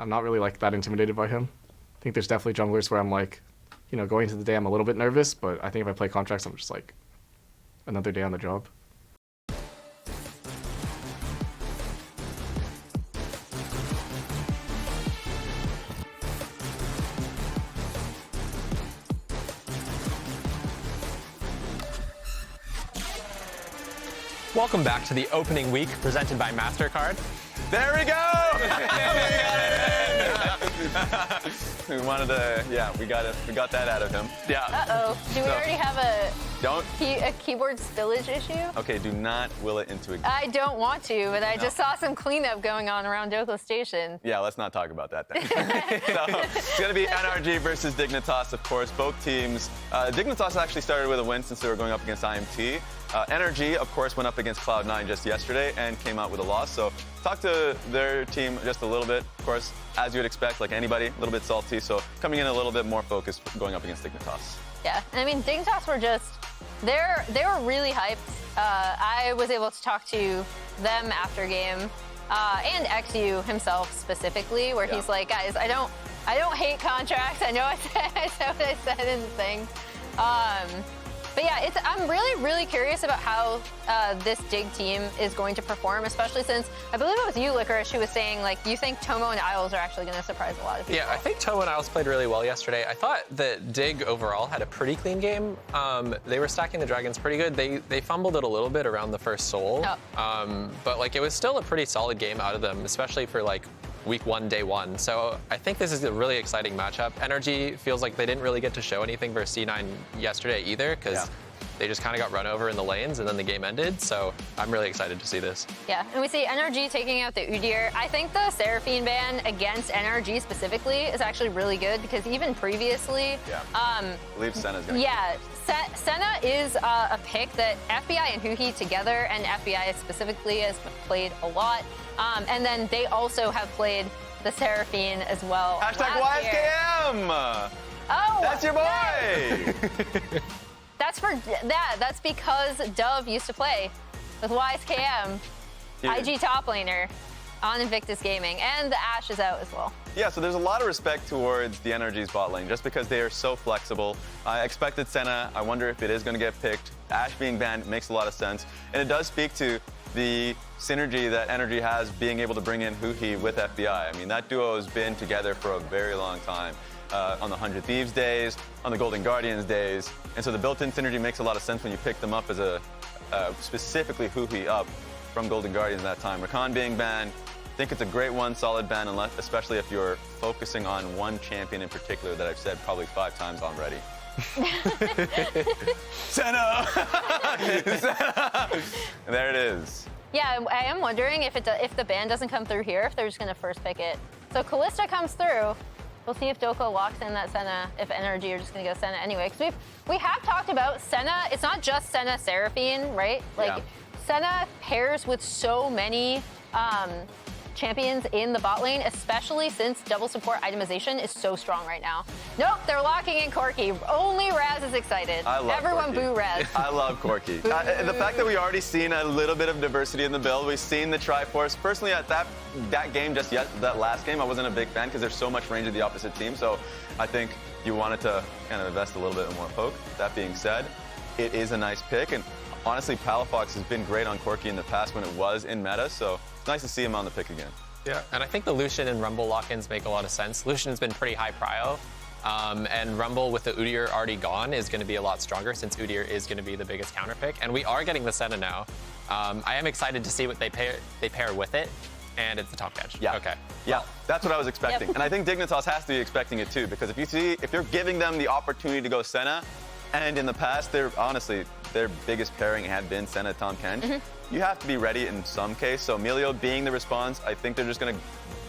I'm not really like that intimidated by him. I think there's definitely junglers where I'm like, you know, going into the day I'm a little bit nervous, but I think if I play Contractz, I'm just like another day on the job. Welcome back to the opening week presented by MasterCard. There we go! We wanted to, yeah, we got it. We got that out of him. Yeah. Uh-oh. Do we already have a Don't. keyboard spillage issue? Okay, do not will it into a... I don't want to, but I just saw some cleanup going on around Dhokla Station. Yeah, let's not talk about that then. So, it's going to be NRG versus Dignitas, of course. Both teams. Dignitas actually started with a win since they were going up against IMT. NRG, of course, went up against Cloud9 just yesterday and came out with a loss. So talk to their team just a little bit. Of course, as you would expect, like anybody, a little bit salty. So coming in a little bit more focused going up against Dignitas. Yeah, and I mean, Dignitas were just, they were really hyped. I was able to talk to them after game, and eXyu himself specifically, where he's like, guys, I don't hate Contractz. I know I said what I said in the thing. But yeah, I'm really curious about how this Dig team is going to perform, especially since I believe it was you, Licorice, who was saying like you think Tomo and Isles are actually going to surprise a lot of people. Yeah, I think Tomo and Isles played really well yesterday. I thought that Dig overall had a pretty clean game. They were stacking the dragons pretty good. They fumbled it a little bit around the first soul, but like it was still a pretty solid game out of them, especially for like week 1, day 1. So I think this is a really exciting matchup. NRG feels like they didn't really get to show anything versus C9 yesterday either, because they just kind of got run over in the lanes and then the game ended. So I'm really excited to see this. Yeah, and we see NRG taking out the Udyr. I think the Seraphine ban against NRG specifically is actually really good, because even previously, I believe Senna's going to Senna is a pick that FBI and Huhi together, and FBI specifically has played a lot. And then they also have played the Seraphine as well. Hashtag YSKM! Oh! That's your boy! That's because Dove used to play with YSKM, IG top laner on Invictus Gaming, and the Ashe is out as well. Yeah, so there's a lot of respect towards the NRG's bot lane just because they are so flexible. I expected Senna. I wonder if it is going to get picked. Ashe being banned makes a lot of sense, and it does speak to the synergy that NRG has being able to bring in Huhi with FBI. I mean, that duo has been together for a very long time. On the 100 Thieves days, on the Golden Guardians days, and so the built-in synergy makes a lot of sense when you pick them up as specifically Huhi up from Golden Guardians that time. Rakan being banned, I think it's a great one, solid ban, especially if you're focusing on one champion in particular that I've said probably 5 times already. Senna! Senna! There it is. Yeah, I am wondering if the ban doesn't come through here, if they're just going to first pick it. So Callista comes through. We'll see if Dhokla locks in that Senna, if NRG are just going to go Senna anyway. Because we have talked about Senna. It's not just Senna Seraphine, right? Like, Senna pairs with so many champions in the bot lane, especially since double support itemization is so strong right now. Nope, they're locking in Corki. Only Raz is excited. I love Everyone Corki. Boo Raz. I love Corki. The fact that we already seen a little bit of diversity in the build, we've seen the Triforce. Personally, at that game that last game, I wasn't a big fan because there's so much range of the opposite team. So I think you wanted to kind of invest a little bit more poke. That being said, it is a nice pick. And honestly, Palafox has been great on Corki in the past when it was in meta. So it's nice to see him on the pick again. Yeah, and I think the Lucian and Rumble lock-ins make a lot of sense. Lucian's been pretty high prio, and Rumble with the Udyr already gone is going to be a lot stronger since Udyr is going to be the biggest counter pick. And we are getting the Senna now. I am excited to see what they pair with it, and it's the top catch. Yeah. Okay. Yeah, that's what I was expecting. And I think Dignitas has to be expecting it too, because if you're giving them the opportunity to go Senna, and in the past, honestly, their biggest pairing had been Senna, Tahm, Kench. You have to be ready in some case. So Milio being the response, I think they're just going to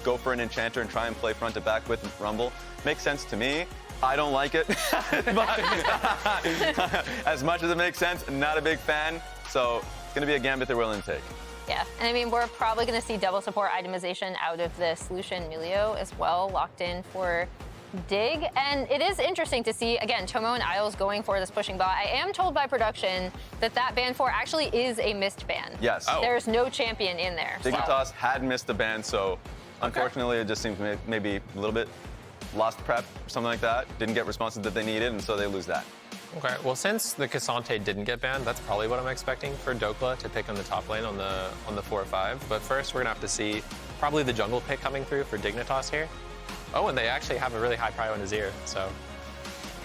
go for an Enchanter and try and play front to back with Rumble. Makes sense to me. I don't like it. But as much as it makes sense, not a big fan. So it's going to be a gambit they're willing to take. Yeah, and I mean, we're probably going to see double support itemization out of this Lucian Milio as well, locked in for Dig, and it is interesting to see, again, Tomo and Isles going for this pushing bot. I am told by production that ban 4 actually is a missed ban. Yes. There's no champion in there. Dignitas had missed the ban, so Unfortunately, it just seems maybe a little bit lost prep or something like that. Didn't get responses that they needed, and so they lose that. Okay, well, since the Cassante didn't get banned, that's probably what I'm expecting for Dhokla to pick on the top lane on the 4-5. But first, we're gonna have to see probably the jungle pick coming through for Dignitas here. Oh, and they actually have a really high prio in Azir, so.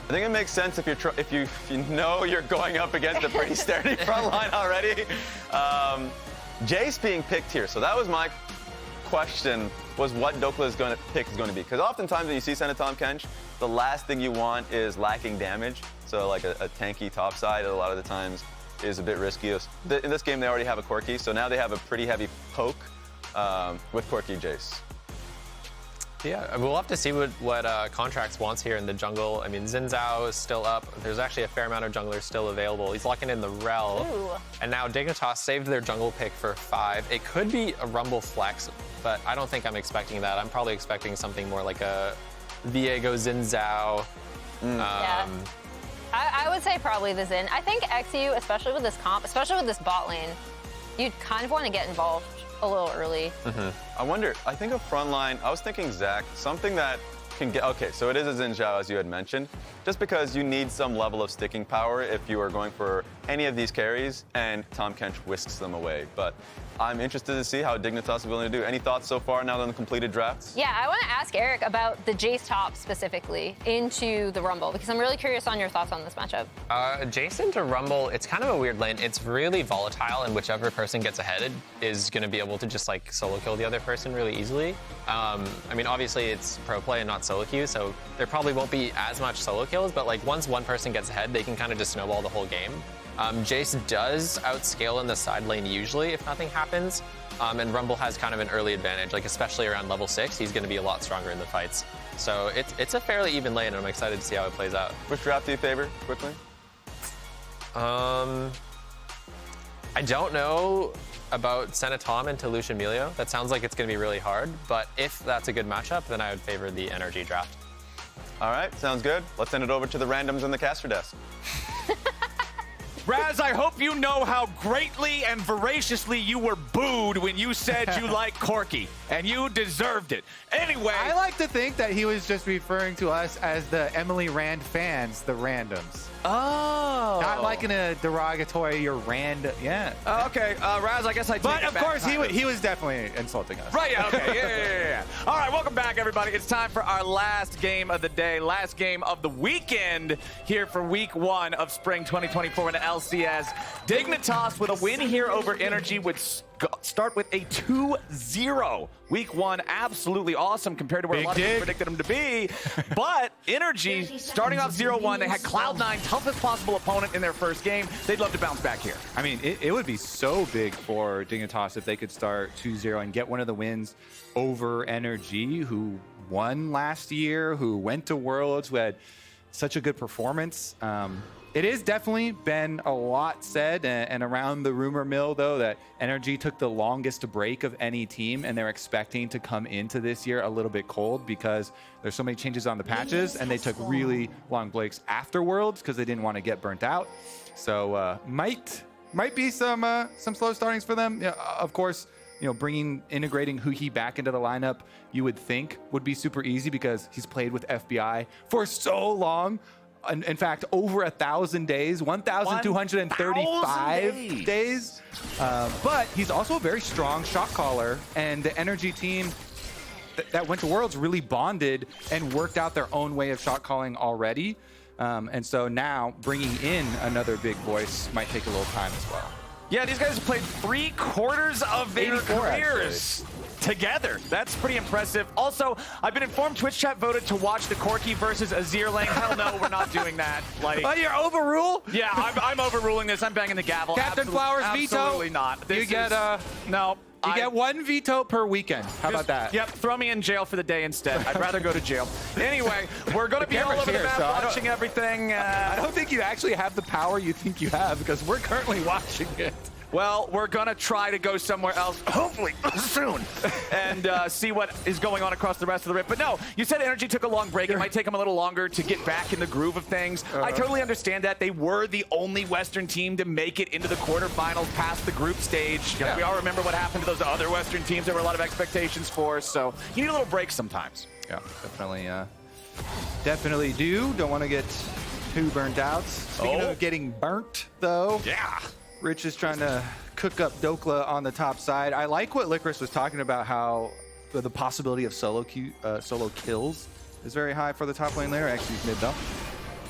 I think it makes sense if you know you're going up against a pretty sturdy front line already. Jayce being picked here, so that was my question, was what Dhokla is going to pick is going to be. Because oftentimes when you see Senna, Tahm, Kench, the last thing you want is lacking damage. So like a tanky top side a lot of the times is a bit risky. In this game, they already have a Corki, so now they have a pretty heavy poke with Corki Jayce. Yeah, we'll have to see what Contractz wants here in the jungle. I mean, Xin Zhao is still up. There's actually a fair amount of junglers still available. He's locking in the Rell. Ooh. And now Dignitas saved their jungle pick for 5. It could be a Rumble flex, but I don't think I'm expecting that. I'm probably expecting something more like a Viego Xin Zhao. Yeah. I would say probably the Xin. I think eXyu, especially with this comp, especially with this bot lane, you'd kind of want to get involved a little early. I wonder, I think a front line, I was thinking Zach, something that can get, okay, so it is a Xin Zhao as you had mentioned, just because you need some level of sticking power if you are going for any of these carries, and Tahm Kench whisks them away. But I'm interested to see how Dignitas is willing to do. Any thoughts so far now on the completed drafts? Yeah, I want to ask Eric about the Jayce top specifically into the Rumble, because I'm really curious on your thoughts on this matchup. Jayce into Rumble, it's kind of a weird lane. It's really volatile, and whichever person gets ahead is going to be able to just like solo kill the other person really easily. I mean, obviously it's pro play and not solo queue, so there probably won't be as much solo kills, but like once one person gets ahead, they can kind of just snowball the whole game. Jayce does outscale in the side lane usually if nothing happens, and Rumble has kind of an early advantage, like especially around level 6, he's going to be a lot stronger in the fights. So it's a fairly even lane, and I'm excited to see how it plays out. Which draft do you favor, quickly? I don't know about Senna Tahm into Lucian Milio. That sounds like it's going to be really hard, but if that's a good matchup, then I would favor the NRG draft. All right, sounds good. Let's send it over to the randoms on the caster desk. Raz, I hope you know how greatly and voraciously you were booed when you said you like Corki, and you deserved it. Anyway. I like to think that he was just referring to us as the Emily Rand fans, the randoms. Oh. Not like in a derogatory, you're random. Yeah. Okay, Raz, I guess I take But it of back course, he was definitely insulting us. Right, yeah, okay, yeah. All right, welcome back, everybody. It's time for our last game of the day, last game of the weekend here for week 1 of Spring 2024 in LCS. Dignitas with a win here over NRG would start with a 2-0. Week 1, absolutely awesome compared to where a lot of people predicted them to be. But NRG, starting off 0-1, they had Cloud9, toughest possible opponent in their first game. They'd love to bounce back here. I mean, it would be so big for Dignitas if they could start 2-0 and get one of the wins over NRG, who won last year, who went to Worlds, who had such a good performance. It has definitely been a lot said and around the rumor mill, though, that NRG took the longest break of any team, and they're expecting to come into this year a little bit cold because there's so many changes on the patches, and they took really long breaks after Worlds because they didn't want to get burnt out. So might be some slow startings for them. Yeah, of course, you know, integrating Huhi back into the lineup, you would think would be super easy because he's played with FBI for so long. In fact, over 1,000 days, 1,235 days. But he's also a very strong shot caller, and the NRG team that went to Worlds really bonded and worked out their own way of shot calling already. And so now bringing in another big voice might take a little time as well. Yeah, these guys have played 3/4 of their 84, careers together. That's pretty impressive. Also, I've been informed Twitch chat voted to watch the Corki versus Azir lane. Hell no, we're not doing that. Like, Oh, you're overruled? yeah, I'm overruling this. I'm banging the gavel. Captain Flowers veto? Absolutely not. You get no. You get one veto per weekend. How about that? Yep, throw me in jail for the day instead. I'd rather go to jail. Anyway, we're going to be all over the map watching everything. I don't think you actually have the power you think you have because we're currently watching it. Well, we're going to try to go somewhere else, hopefully soon, and see what is going on across the rest of the Rift. But no, you said NRG took a long break. It might take them a little longer to get back in the groove of things. I totally understand that. They were the only Western team to make it into the quarterfinals past the group stage. We all remember what happened to those other Western teams there were a lot of expectations for, so you need a little break sometimes. Yeah, definitely do. Don't want to get too burnt out. Speaking of getting burnt, though. Yeah. Rich is trying to cook up Dhokla on the top side. I like what Licorice was talking about, how the possibility of solo kills is very high for the top lane laner. eXyu's mid though.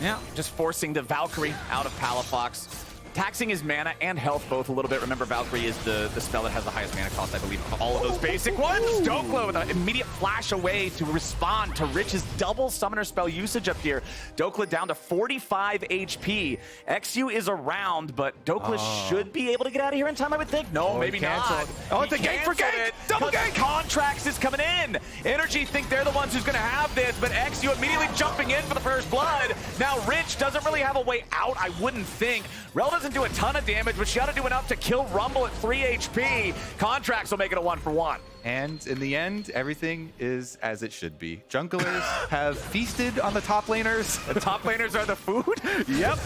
Yeah, just forcing the Valkyrie out of Palafox. Taxing his mana and health both a little bit. Remember, Valkyrie is the spell that has the highest mana cost, I believe, of all of those basic ones. Dhokla with an immediate flash away to respond to Rich's double summoner spell usage up here. Dhokla down to 45 HP. eXyu is around, but Dhokla should be able to get out of here in time, I would think. No, maybe not. Oh, it's a gank for gank! Double gank! Contractz is coming in. NRG think they're the ones who's going to have this, but eXyu immediately jumping in for the first blood. Now, Rich doesn't really have a way out, I wouldn't think. Rell doesn't do a ton of damage, but she ought to do enough to kill Rumble at 3 HP. Contractz will make it a 1-for-1. And in the end, everything is as it should be. Junglers have feasted on the top laners. The top laners are the food? Yep.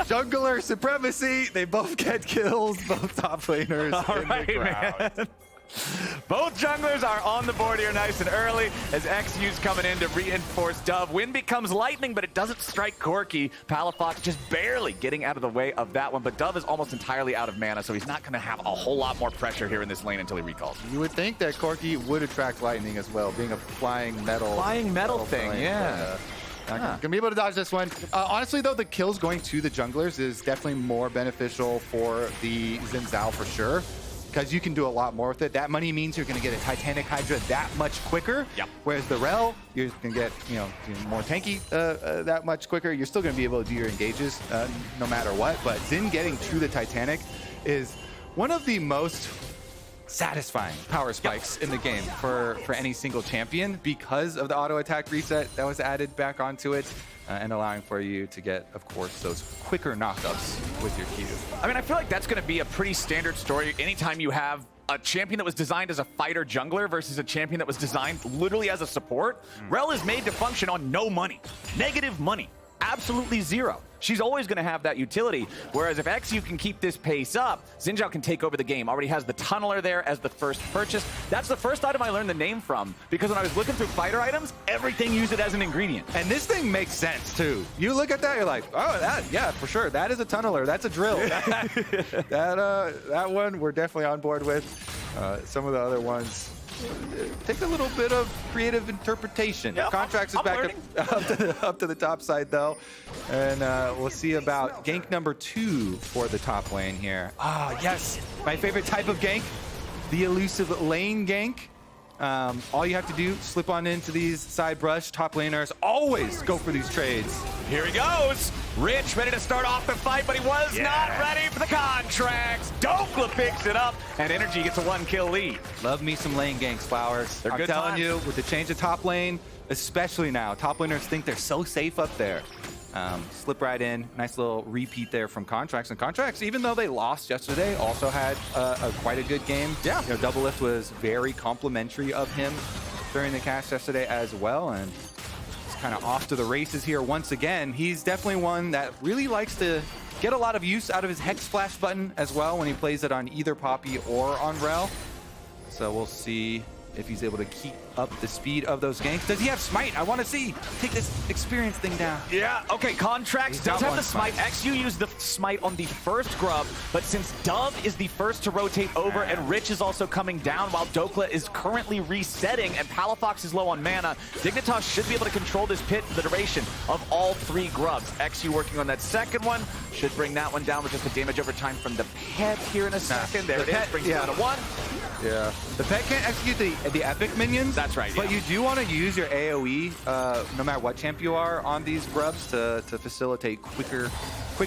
Jungler supremacy. They both get kills, both top laners in the crowd. Man. Both junglers are on the board here nice and early as eXyu's coming in to reinforce Dove. Wind becomes lightning, but it doesn't strike Corki. Palafox just barely getting out of the way of that one, but Dove is almost entirely out of mana, so he's not going to have a whole lot more pressure here in this lane until he recalls. You would think that Corki would attract lightning as well, being a flying metal. Flying metal thing, yeah. Gonna be able to dodge this one. Honestly, though, the kills going to the junglers is definitely more beneficial for the Xin Zhao for sure, because you can do a lot more with it. That money means you're going to get a Titanic Hydra that much quicker. Yep. Whereas the Rell, you're going to get more tanky that much quicker. You're still going to be able to do your engages no matter what. But Xin getting to the Titanic is one of the most satisfying power spikes in the game for any single champion, because of the auto attack reset that was added back onto it. And allowing for you to get, of course, those quicker knockups with your Q. I mean, I feel like that's going to be a pretty standard story anytime you have a champion that was designed as a fighter jungler versus a champion that was designed literally as a support. Rell is made to function on no money, negative money, absolutely zero. She's always going to have that utility, whereas if eXyu can keep this pace up, Xin Zhao can take over the game. Already has the Tunneler there as the first purchase. That's the first item I learned the name from, because when I was looking through fighter items, everything used it as an ingredient. And this thing makes sense, too. You look at that, you're like, oh, yeah, for sure. That is a Tunneler. That's a drill. That one we're definitely on board with. Some of the other ones take a little bit of creative interpretation. Yeah, Contractz is back up to the top side, though. And we'll see about gank number 2 for the top lane here. Yes, my favorite type of gank, the elusive lane gank. All you have to do, slip on into these side brush. Top laners always go for these trades. Here he goes. Rich ready to start off the fight, but he was not ready for the Contractz. Dhokla picks it up, and NRG gets a 1-kill lead. Love me some lane ganks, Flowers. I'm telling you, with the change of top lane, especially now, top laners think they're so safe up there. Slip right in. Nice little repeat there from Contractz. And Contractz, even though they lost yesterday, also had quite a good game. Yeah. Double Lift was very complimentary of him during the cast yesterday as well. And it's kind of off to the races here once again. He's definitely one that really likes to get a lot of use out of his Hex Flash button as well when he plays it on either Poppy or on Rell. So we'll see if he's able to keep up the speed of those ganks. Does he have Smite? I want to see. Take this experience thing down. Yeah, okay, Contractz does have the Smite. eXyu used the Smite on the first grub, but since Dove is the first to rotate over and Rich is also coming down while Dhokla is currently resetting and Palafox is low on mana, Dignitas should be able to control this pit for the duration of all 3 grubs. eXyu working on that second one. Should bring that one down with just the damage over time from the pet here in a second. There it is, brings it down to 1. Yeah. The pet can't execute the epic minions. That's right, But you do want to use your AoE, no matter what champ you are, on these grubs to facilitate quicker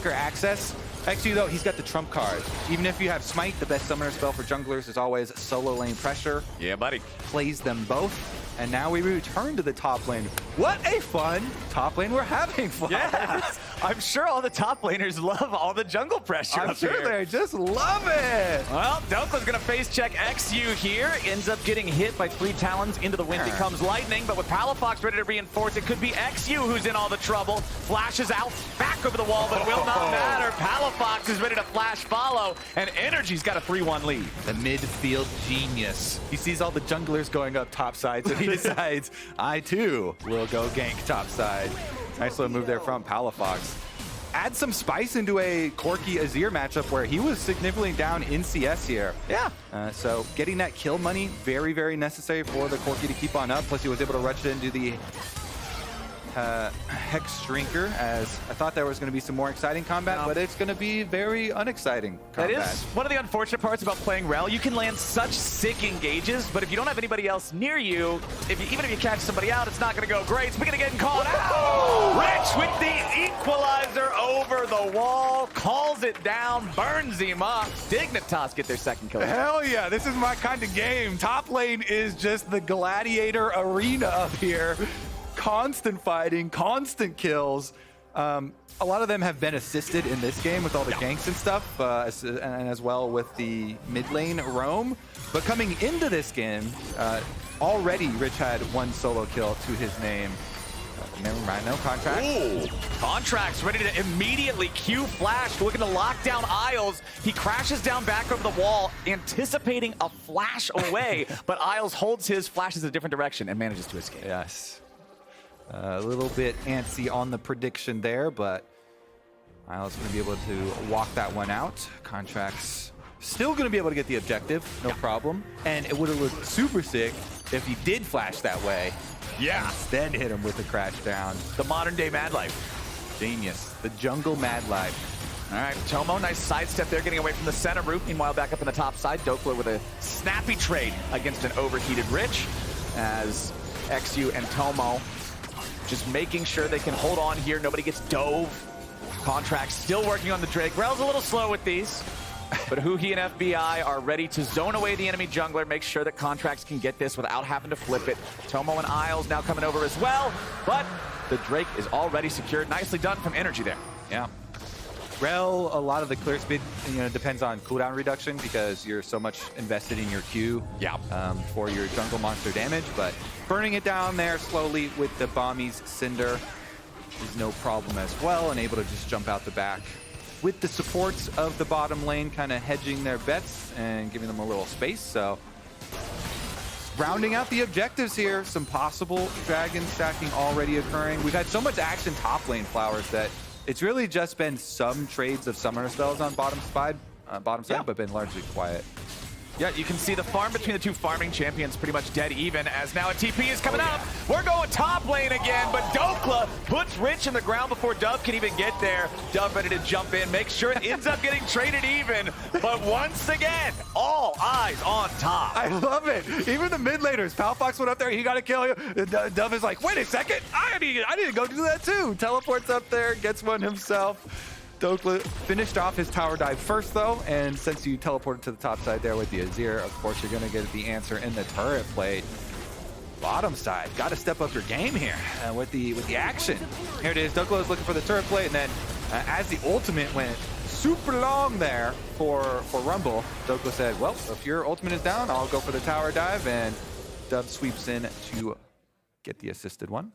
access. eXyu, though, he's got the trump card. Even if you have Smite, the best summoner spell for junglers is always solo lane pressure. Yeah, buddy. Plays them both. And now we return to the top lane. What a fun top lane we're having, Flowers. Yeah. I'm sure all the top laners love all the jungle pressure I'm up sure here. they just love it. Well, Dhokla's gonna face check eXyu here. Ends up getting hit by 3 talons into the wind. Becomes lightning, but with Palafox ready to reinforce, it could be eXyu who's in all the trouble. Flashes out, back over the wall, but will not matter. Palafox is ready to flash follow, and NRG's got a 3-1 lead. The midfield genius. He sees all the junglers going up top side, so he decides, I too will go gank top side. Nice little move there from Palafox. Add some spice into a Corki Azir matchup where he was significantly down in CS here. Yeah. So getting that kill money, very, very necessary for the Corki to keep on up. Plus he was able to rush it into the Hex Shrinker, as I thought there was going to be some more exciting combat, but it's going to be very unexciting combat. That is one of the unfortunate parts about playing Rell. You can land such sick engages, but if you don't have anybody else near you, even if you catch somebody out, it's not going to go great. Speaking of getting caught out, Rich with the equalizer over the wall, calls it down, burns him up. Dignitas get their second kill. Hell yeah, this is my kind of game. Top lane is just the gladiator arena up here. Constant fighting, constant kills. A lot of them have been assisted in this game with all the ganks and stuff, and as well with the mid lane roam. But coming into this game, already Rich had 1 solo kill to his name. Never mind, no Contractz. Ooh, Contractz ready to immediately Q flash, looking to lock down Isles. He crashes down back over the wall, anticipating a flash away, but Isles holds his, flashes a different direction, and manages to escape. Yes. A little bit antsy on the prediction there, but Isles going to be able to walk that one out. Contractz still going to be able to get the objective, no problem. And it would have looked super sick if he did flash that way. Yeah. Then hit him with the crash down. The modern day Mad Life. Genius. The jungle Mad Life. All right, Tomo, nice sidestep there, getting away from the center roof. Meanwhile, back up in the top side, Dhokla with a snappy trade against an overheated Rich, as eXyu and Tomo just making sure they can hold on here. Nobody gets dove. Contractz still working on the Drake. Rell's a little slow with these, but Huhi and FBI are ready to zone away the enemy jungler, make sure that Contractz can get this without having to flip it. Tomo and Isles now coming over as well, but the Drake is already secured. Nicely done from NRG there. Yeah. Rell, a lot of the clear speed, depends on cooldown reduction because you're so much invested in your Q for your jungle monster damage, but burning it down there slowly with the Bommy's Cinder is no problem as well, and able to just jump out the back with the supports of the bottom lane kind of hedging their bets and giving them a little space. So rounding out the objectives here, some possible dragon stacking already occurring. We've had so much action top lane, Flowers, that it's really just been some trades of summoner spells on bottom side, but been largely quiet. Yeah, you can see the farm between the two farming champions pretty much dead even, as now a TP is coming up. We're going top lane again, but Dhokla puts Rich in the ground before Dove can even get there. Dove ready to jump in, make sure it ends up getting traded even, but once again, all eyes on top. I love it. Even the mid laners, Palafox went up there, he got to kill you. Dove is like, wait a second, I need to go do that too. Teleports up there, gets one himself. Dhokla finished off his tower dive first, though, and since you teleported to the top side there with the Azir, of course, you're going to get the answer in the turret plate. Bottom side, got to step up your game here with the action. Here it is. Dhokla is looking for the turret plate, and then as the ultimate went super long there for Rumble, Dhokla said, well, if your ultimate is down, I'll go for the tower dive, and Dove sweeps in to get the assisted one.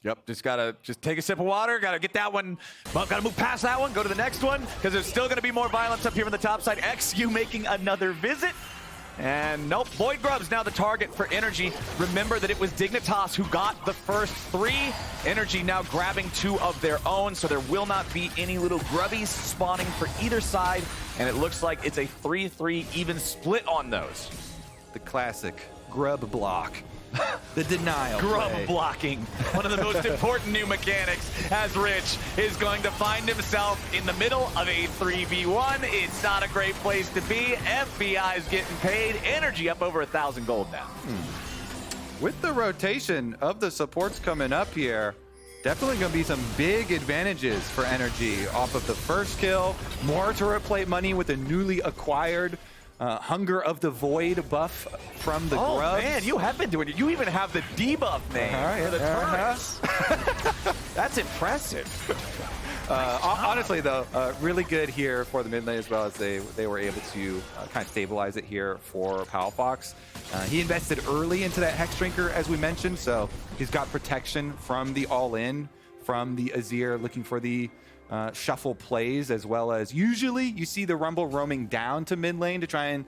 Yep, just gotta take a sip of water, gotta get that one, well, gotta move past that one, go to the next one, because there's still gonna be more violence up here on the top side. eXyu making another visit. And nope, Void Grub's now the target for NRG. Remember that it was Dignitas who got the first 3. NRG now grabbing 2 of their own, so there will not be any little grubbies spawning for either side. And it looks like it's a 3-3 even split on those. The classic grub block. The denial Grub play. blocking, one of the most important new mechanics, as Rich is going to find himself in the middle of a 3v1. It's not a great place to be. FBI is getting paid. NRG up over 1,000 gold now. With the rotation of the supports coming up here, definitely going to be some big advantages for NRG off of the first kill. More turret plate money with the newly acquired Hunger of the Void buff from the Grubs. Oh man, you have been doing it. You even have the debuff name for the turrets. That's impressive. Honestly, though, really good here for the mid lane as well as they were able to kind of stabilize it here for Palafox. He invested early into that Hex Drinker, as we mentioned, so he's got protection from the all-in, from the Azir looking for the shuffle plays, as well as usually you see the Rumble roaming down to mid lane to try and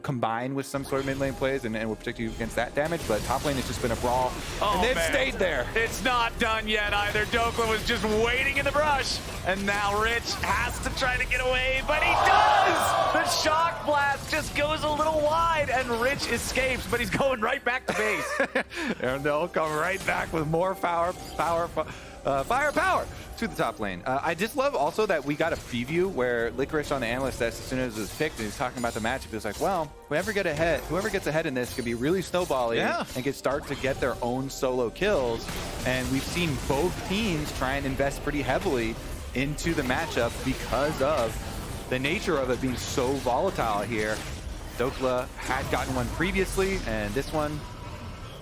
combine with some sort of mid lane plays and will protect you against that damage. But top lane has just been a brawl, and they've stayed there. It's not done yet either. Dhokla was just waiting in the brush, and now Rich has to try to get away, but he does! The shock blast just goes a little wide, and Rich escapes, but he's going right back to base. And they'll come right back with more firepower to the top lane. I just love also that we got a preview where Licorice on the analyst desk, as soon as it was picked and he's talking about the matchup, he was like, well, whoever gets ahead in this could be really snowballing and can start to get their own solo kills. And we've seen both teams try and invest pretty heavily into the matchup because of the nature of it being so volatile here. Dhokla had gotten one previously, and this one,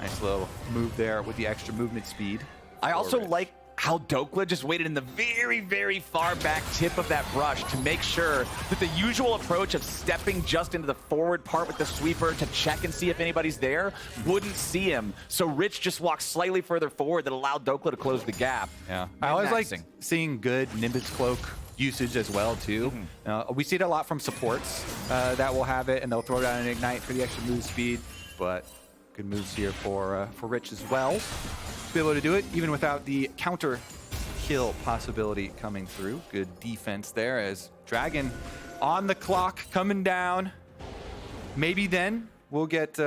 nice little move there with the extra movement speed. I also like how Dhokla just waited in the very, very far back tip of that brush to make sure that the usual approach of stepping just into the forward part with the sweeper to check and see if anybody's there wouldn't see him. So Rich just walked slightly further forward that allowed Dhokla to close the gap. Yeah, I always like seeing good Nimbus Cloak usage as well too. We see it a lot from supports that will have it, and they'll throw down an ignite for the extra move speed. But good moves here for Rich as well. Be able to do it even without the counter kill possibility coming through. Good defense there as Dragon on the clock coming down. Maybe then we'll get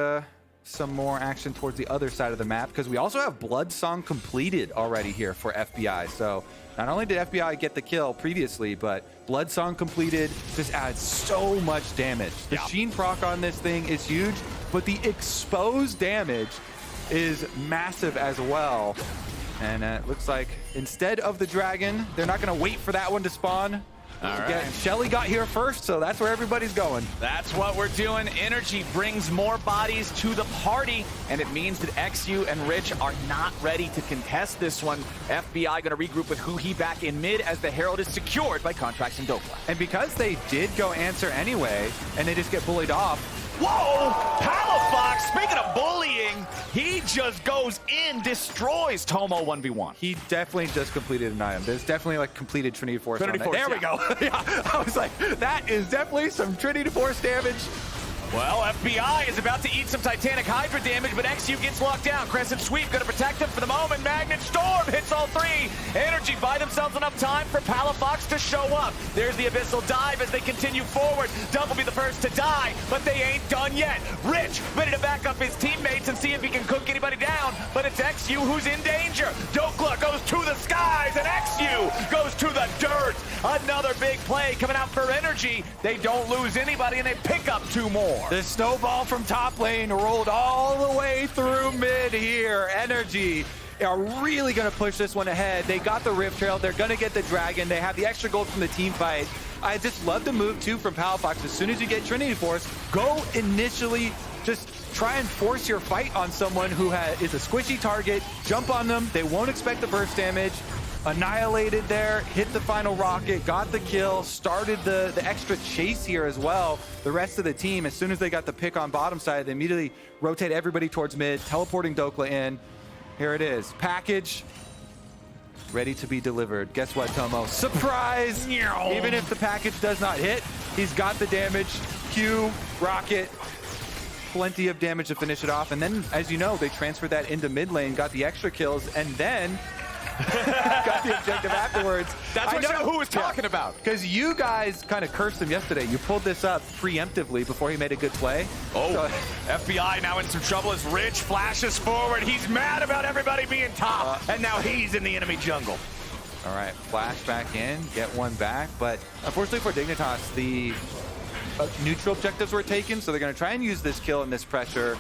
some more action towards the other side of the map, because we also have Blood Song completed already here for FBI. So not only did FBI get the kill previously, but Blood Song completed just adds so much damage. The Sheen proc on this thing is huge, but the exposed damage is massive as well. And it looks like instead of the Dragon, they're not going to wait for that one to spawn. Again, Shelly got here first, so that's where everybody's going. That's what we're doing. NRG brings more bodies to the party, and it means that eXyu and Rich are not ready to contest this one. FBI going to regroup with Huhi back in mid as the Herald is secured by Contractz and Dhokla. And because they did go answer anyway, and they just get bullied off. Whoa! Palafox, speaking of bullying, he just goes in, destroys Tomo 1v1. He definitely just completed an item. There's definitely like completed Trinity Force on that. There we go. I was like, that is definitely some Trinity Force damage. Well, FBI is about to eat some Titanic Hydra damage, but eXyu gets locked down. Crescent Sweep going to protect him for the moment. Magnet Storm hits all three. NRG buy themselves enough time for Palafox to show up. There's the Abyssal Dive as they continue forward. Dub will be the first to die, but they ain't done yet. Rich ready to back up his teammates and see if he can cook anybody down, but it's eXyu who's in danger. Dhokla goes to the skies, and eXyu goes to the dirt. Another big play coming out for NRG. They don't lose anybody, and they pick up two more. The snowball from top lane rolled all the way through mid here. NRG are really going to push this one ahead. They got the Rift Trail. They're going to get the Dragon. They have the extra gold from the team fight. I just love the move, too, from Palafox. As soon as you get Trinity Force, go initially just try and force your fight on someone who is a squishy target. Jump on them. They won't expect the burst damage. Annihilated there, hit the final rocket, got the kill, started the extra chase here as well. The rest of the team, as soon as they got the pick on bottom side, they immediately rotate everybody towards mid, teleporting Dhokla in. Here it is, package, ready to be delivered. Guess what, Tomo? Surprise! Even if the package does not hit, he's got the damage. Q, rocket, plenty of damage to finish it off. And then, as you know, they transferred that into mid lane, got the extra kills, and then got the objective afterwards. That's what Who was talking about. Because you guys kind of cursed him yesterday. You pulled this up preemptively before he made a good play. FBI now in some trouble as Rich flashes forward. He's mad about everybody being top, and now he's in the enemy jungle. All right, flash back in, get one back. But unfortunately for Dignitas, the neutral objectives were taken, so they're going to try and use this kill and this pressure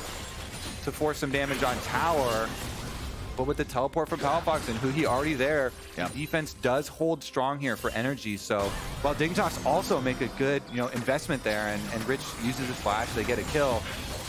to force some damage on tower. But with the teleport from Palafox and Huhi already there, defense does hold strong here for NRG. So while Dignitas also make a good investment there, and Rich uses his flash, they get a kill.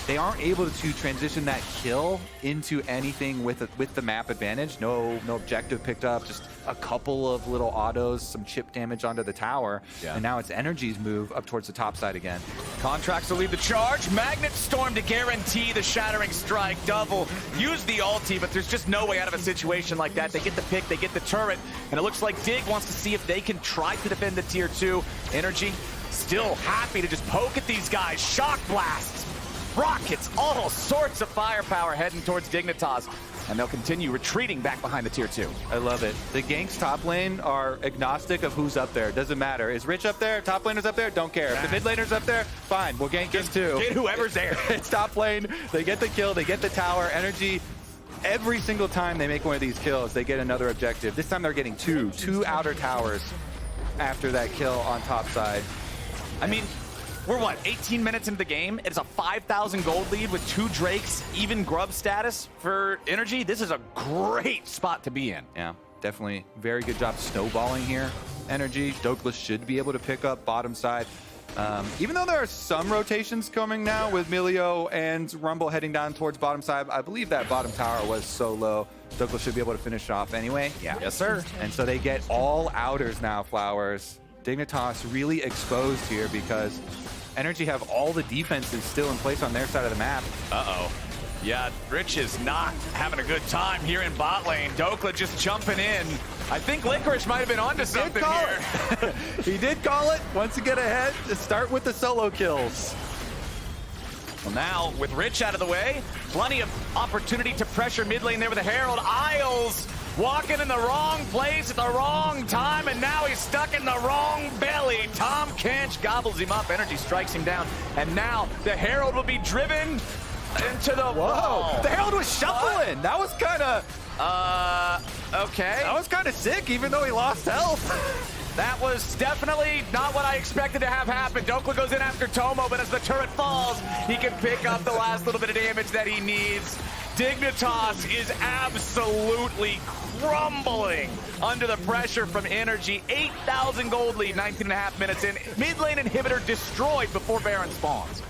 they aren't able to transition that kill into anything with the map advantage. No objective picked up, just a couple of little autos, some chip damage onto the tower, and now it's NRG's move up towards the top side again. Contractz will lead the charge. Magnet Storm to guarantee the Shattering Strike. Dove will use the ulti, but there's just no way out of a situation like that. They get the pick, they get the turret, and it looks like Dig wants to see if they can try to defend the tier 2. NRG still happy to just poke at these guys. Shock blasts, rockets, all sorts of firepower heading towards Dignitas. And they'll continue retreating back behind the tier 2. I love it. The ganks top lane are agnostic of who's up there. Doesn't matter. Is Rich up there? Top laner's up there? Don't care. If the mid laner's up there, fine. We'll gank him too. Get whoever's there. It's top lane. They get the kill. They get the tower. NRG, every single time they make one of these kills, they get another objective. This time they're getting two outer towers after that kill on top side. I mean, we're what, 18 minutes into the game? It's a 5,000 gold lead with 2 Drakes, even grub status for NRG. This is a great spot to be in. Yeah, definitely very good job snowballing here. NRG, Dhokla should be able to pick up bottom side. Even though there are some rotations coming now with Milio and Rumble heading down towards bottom side, I believe that bottom tower was so low. Dhokla should be able to finish off anyway. Yeah. Yes, sir. And so they get all outers now, Flowers. Dignitas really exposed here because NRG have all the defenses still in place on their side of the map. Uh-oh. Yeah, Rich is not having a good time here in bot lane. Dhokla just jumping in. I think Licorice might have been onto something here. He did call it. Once you get ahead, just start with the solo kills. Well, now, with Rich out of the way, plenty of opportunity to pressure mid lane there with a Herald. Isles walking in the wrong place at the wrong time, and now he's stuck in the wrong belly. Tahm Kench gobbles him up. NRG strikes him down, and now the Herald will be driven into the wall. The Herald was shuffling. That was kind of... okay. That was kind of sick, even though he lost health. That was definitely not what I expected to have happen. Dhokla goes in after Tomo, but as the turret falls, he can pick up the last little bit of damage that he needs. Dignitas is absolutely crumbling under the pressure from NRG. 8,000 gold lead, 19.5 minutes in. Mid lane inhibitor destroyed before Baron spawns.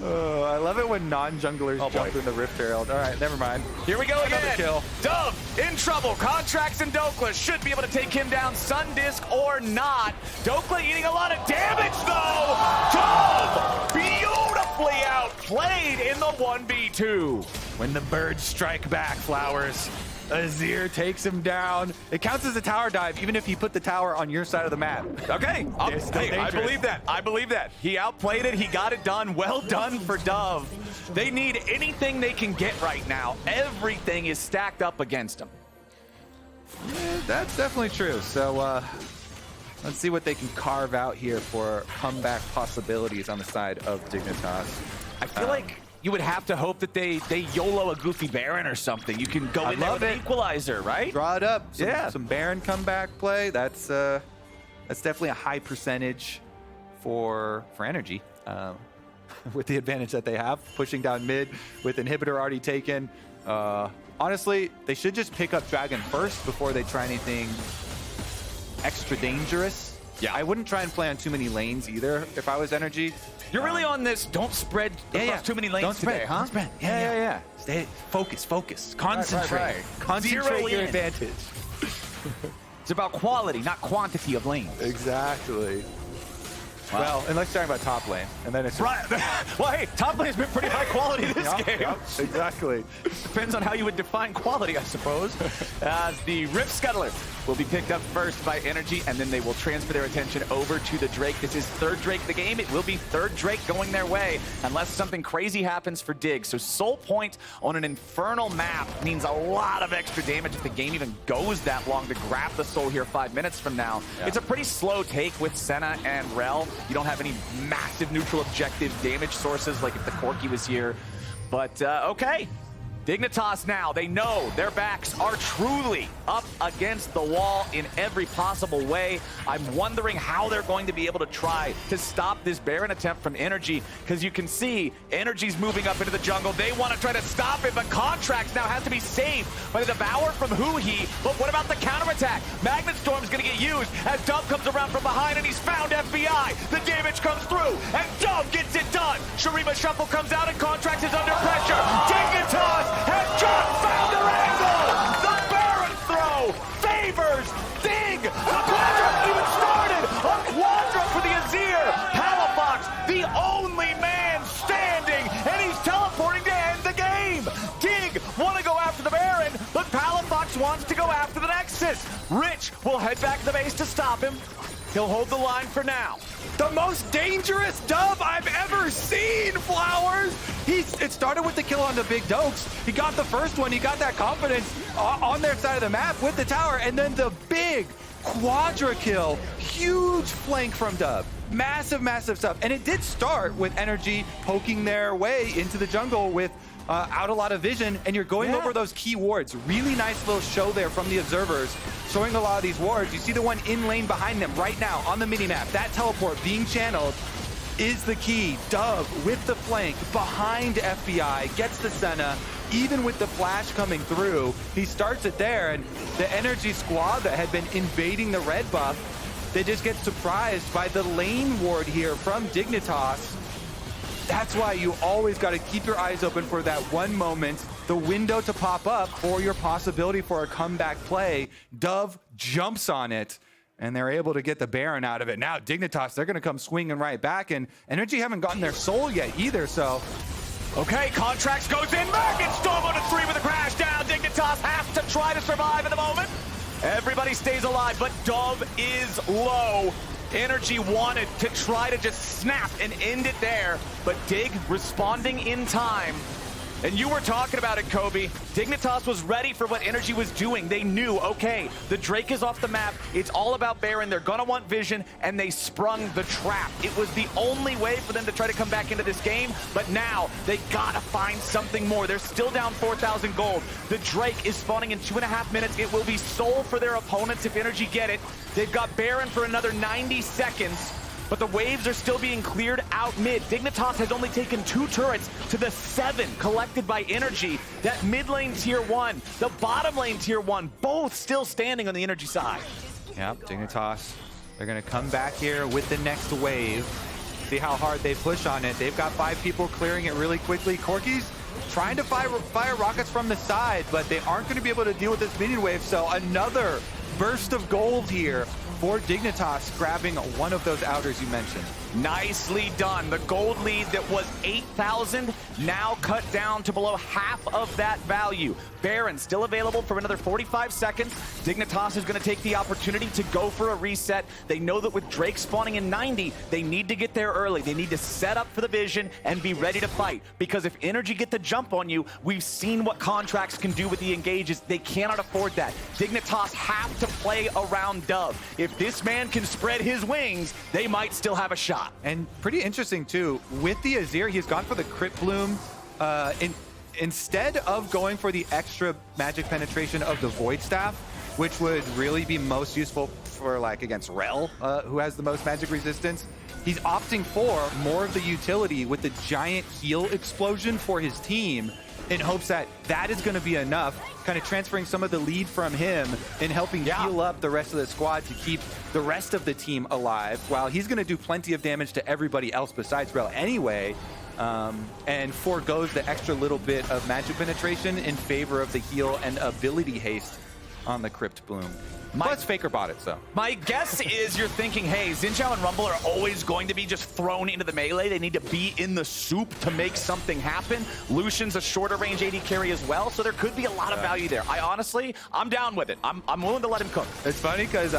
Oh, I love it when non-junglers jump in the Rift Herald. All right, never mind. Here we go again. Another kill. Dove in trouble. Contractz and Dhokla should be able to take him down, Sundisk or not. Dhokla eating a lot of damage, though. Dove beautifully outplayed in the 1v2. When the birds strike back, Flowers, Azir takes him down. It counts as a tower dive, even if you put the tower on your side of the map. Okay, hey, I believe that. I believe that. He outplayed it. He got it done. Well done for Dove. They need anything they can get right now. Everything is stacked up against them. Yeah, that's definitely true. So let's see what they can carve out here for comeback possibilities on the side of Dignitas. I feel like you would have to hope that they YOLO a Goofy Baron or something. You can go in there with an equalizer, right? Draw it up. Some Baron comeback play. That's definitely a high percentage for NRG. With the advantage that they have, pushing down mid with inhibitor already taken. Honestly, they should just pick up Dragon first before they try anything extra dangerous. Yeah. I wouldn't try and play on too many lanes either if I was NRG. You're really on this don't spread across too many lanes today, huh? Don't spread. Yeah. Stay focus. Concentrate. Right. Concentrate your advantage. It's about quality, not quantity of lanes. Exactly. Wow. Well, unless you're talking about top lane, and then it's right. Well, hey, top lane has been pretty high quality this game. Yep, exactly. Depends on how you would define quality, I suppose. As the Rift Scuttler will be picked up first by NRG, and then they will transfer their attention over to the Drake. This is third Drake of the game. It will be third Drake going their way, unless something crazy happens for Dig. So Soul Point on an infernal map means a lot of extra damage if the game even goes that long to grab the soul here 5 minutes from now. Yeah. It's a pretty slow take with Senna and Rell. You don't have any massive neutral objective damage sources like if the Corki was here. But okay, Dignitas now, they know their backs are truly up against the wall in every possible way. I'm wondering how they're going to be able to try to stop this Baron attempt from NRG, because you can see NRG's moving up into the jungle. They want to try to stop it, but Contractz now has to be saved by the Devour from Huhi. But what about the counterattack? Magnet Storm's going to get used as Dove comes around from behind, and he's found FBI. The damage comes through, and Dove gets it done. Shurima Shuffle comes out, and Contractz is under pressure. Dignitas has just found their angle! The Baron throw favors Dig! The Quadra even started! A Quadra for the Azir! Palafox, the only man standing, and he's teleporting to end the game! Dig want to go after the Baron, but Palafox wants to go after the Nexus! Rich will head back to the base to stop him. He'll hold the line for now. The most dangerous Dove I've ever seen, Flowers! It started with the kill on the big Dokes. He got the first one, he got that confidence on their side of the map with the tower, and then the big Quadra kill. Huge flank from Dove. Massive, massive stuff. And it did start with NRG poking their way into the jungle with out a lot of vision, and you're going over those key wards. Really nice little show there from the observers, showing a lot of these wards. You see the one in lane behind them right now on the minimap. That teleport being channeled is the key. Dove with the flank behind FBI, gets the Senna, even with the flash coming through. He starts it there, and the NRG squad that had been invading the red buff, they just get surprised by the lane ward here from Dignitas. That's why you always got to keep your eyes open for that one moment, the window to pop up for your possibility for a comeback play. Dove jumps on it, and they're able to get the Baron out of it. Now Dignitas, they're going to come swinging right back, and NRG haven't gotten their soul yet either, so... Okay, Contractz goes in, Magnet Storm on a 3 with a crash down. Dignitas has to try to survive at the moment. Everybody stays alive, but Dove is low. NRG wanted to try to just snap and end it there, but Dig responding in time. And you were talking about it, Kobe. Dignitas was ready for what NRG was doing. They knew, okay, the Drake is off the map. It's all about Baron. They're gonna want vision, and they sprung the trap. It was the only way for them to try to come back into this game, but now they gotta find something more. They're still down 4,000 gold. The Drake is spawning in 2.5 minutes. It will be soul for their opponents if NRG get it. They've got Baron for another 90 seconds. But the waves are still being cleared out mid. Dignitas has only taken 2 turrets to the 7 collected by NRG. That mid lane tier 1, the bottom lane tier 1, both still standing on the NRG side. Yep, Dignitas, they're going to come back here with the next wave. See how hard they push on it. They've got 5 people clearing it really quickly. Corki's trying to fire rockets from the side, but they aren't going to be able to deal with this minion wave. So another burst of gold here for Dignitas, grabbing one of those outers you mentioned. Nicely done. The gold lead that was 8,000 now cut down to below half of that value. Baron still available for another 45 seconds. Dignitas is going to take the opportunity to go for a reset. They know that with Drake spawning in 90, they need to get there early. They need to set up for the vision and be ready to fight. Because if NRG get the jump on you, we've seen what Contractz can do with the engages. They cannot afford that. Dignitas have to play around Dove. If this man can spread his wings, they might still have a shot. And pretty interesting too, with the Azir, he's gone for the Crypt Bloom instead of going for the extra magic penetration of the Void Staff, which would really be most useful for like against Rell, who has the most magic resistance. He's opting for more of the utility with the giant heal explosion for his team in hopes that that is going to be enough, kind of transferring some of the lead from him and helping heal up the rest of the squad to keep the rest of the team alive, while he's going to do plenty of damage to everybody else besides Rell anyway, and forgoes the extra little bit of magic penetration in favor of the heal and ability haste on the Crypt Bloom. Plus Faker bought it, so. My guess is you're thinking, hey, Xin Zhao and Rumble are always going to be just thrown into the melee. They need to be in the soup to make something happen. Lucian's a shorter range AD carry as well, so there could be a lot of value there. I'm down with it. I'm willing to let him cook. It's funny because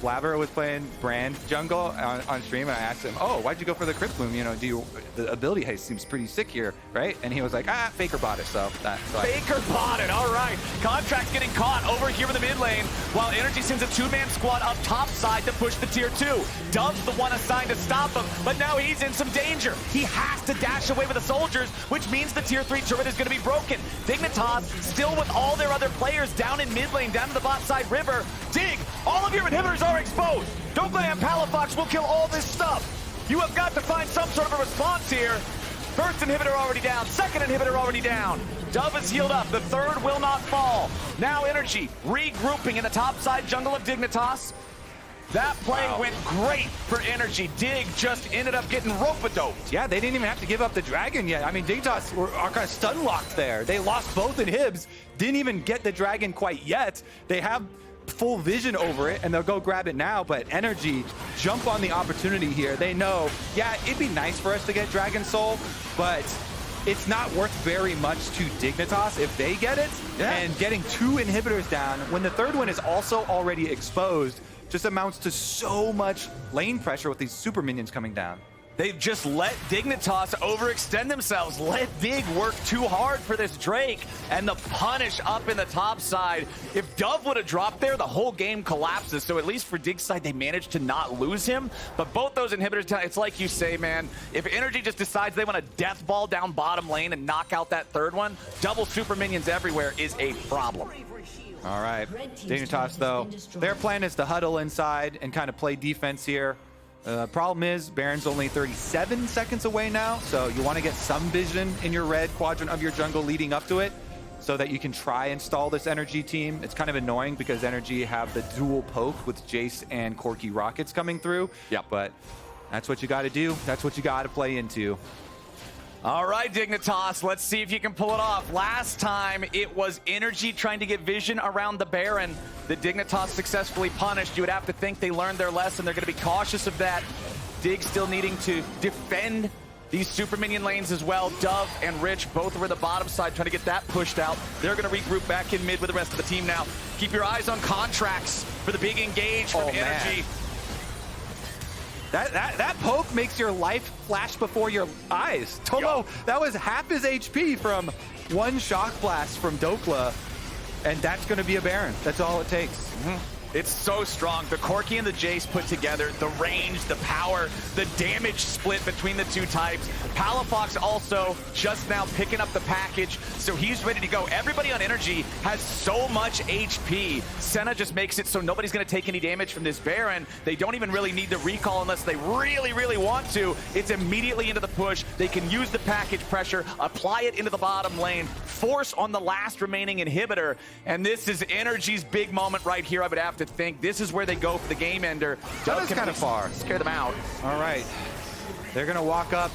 Blabber was playing Brand Jungle on stream, and I asked him, oh, why'd you go for the Crypt Bloom? You know, the ability haste seems pretty sick here, right? And he was like, Faker bought it, so. Faker bought it, all right. Contractz getting caught over here in the mid lane, while Energy sends a two-man squad up top side to push the tier 2. Dove's the one assigned to stop him, but now he's in some danger. He has to dash away with the soldiers, which means the tier 3 turret is going to be broken. Dignitas, still with all their other players down in mid lane, down to the bot side river. Dig, all of your inhibitors are exposed. Dhokla and Palafox will kill all this stuff. You have got to find some sort of a response here. First inhibitor already down, second inhibitor already down. Dove is healed up, the third will not fall. Now Energy regrouping in the top side jungle of Dignitas. That play went great for Energy. Dig just ended up getting rope-a-doped. Yeah, they didn't even have to give up the dragon yet. I mean, Dignitas are kind of stun-locked there. They lost both inhibs, didn't even get the dragon quite yet. They have full vision over it, and they'll go grab it now, but Energy jump on the opportunity here. They know, yeah, it'd be nice for us to get Dragon Soul, but it's not worth very much to Dignitas if they get it. And getting 2 inhibitors down when the third one is also already exposed just amounts to so much lane pressure with these super minions coming down. They've just let Dignitas overextend themselves, let Dig work too hard for this Drake, and the punish up in the top side. If Dove would have dropped there, the whole game collapses. So at least for Dig's side, they managed to not lose him. But both those inhibitors, it's like you say, man, if Energy just decides they want to death ball down bottom lane and knock out that third one, double super minions everywhere is a problem. All right, Dignitas though, their plan is to huddle inside and kind of play defense here. Problem is, Baron's only 37 seconds away now, so you want to get some vision in your red quadrant of your jungle leading up to it so that you can try and stall this Energy team. It's kind of annoying because Energy have the dual poke with Jayce and Corki rockets coming through. Yeah, but that's what you got to do. That's what you got to play into. All right, Dignitas, let's see if you can pull it off. Last time, it was Energy trying to get vision around the Baron that Dignitas successfully punished. You would have to think they learned their lesson. They're going to be cautious of that. Dig still needing to defend these super minion lanes as well. Dove and Rich both were the bottom side trying to get that pushed out. They're going to regroup back in mid with the rest of the team now. Keep your eyes on Contractz for the big engage from Energy. Man. That poke makes your life flash before your eyes. Tomo, that was half his HP from one shock blast from Dhokla, and that's going to be a Baron. That's all it takes. It's so strong. The Corki and the Jayce put together, the range, the power, the damage split between the two types. Palafox also just now picking up the package, so he's ready to go. Everybody on Energy has so much HP. Senna just makes it so nobody's going to take any damage from this Baron. They don't even really need the recall unless they really, really want to. It's immediately into the push. They can use the package pressure, apply it into the bottom lane, force on the last remaining inhibitor, and this is Energy's big moment right here, I would have to think. This is where they go for the game ender. That is kind of far. Scare them out. All right. They're going to walk up,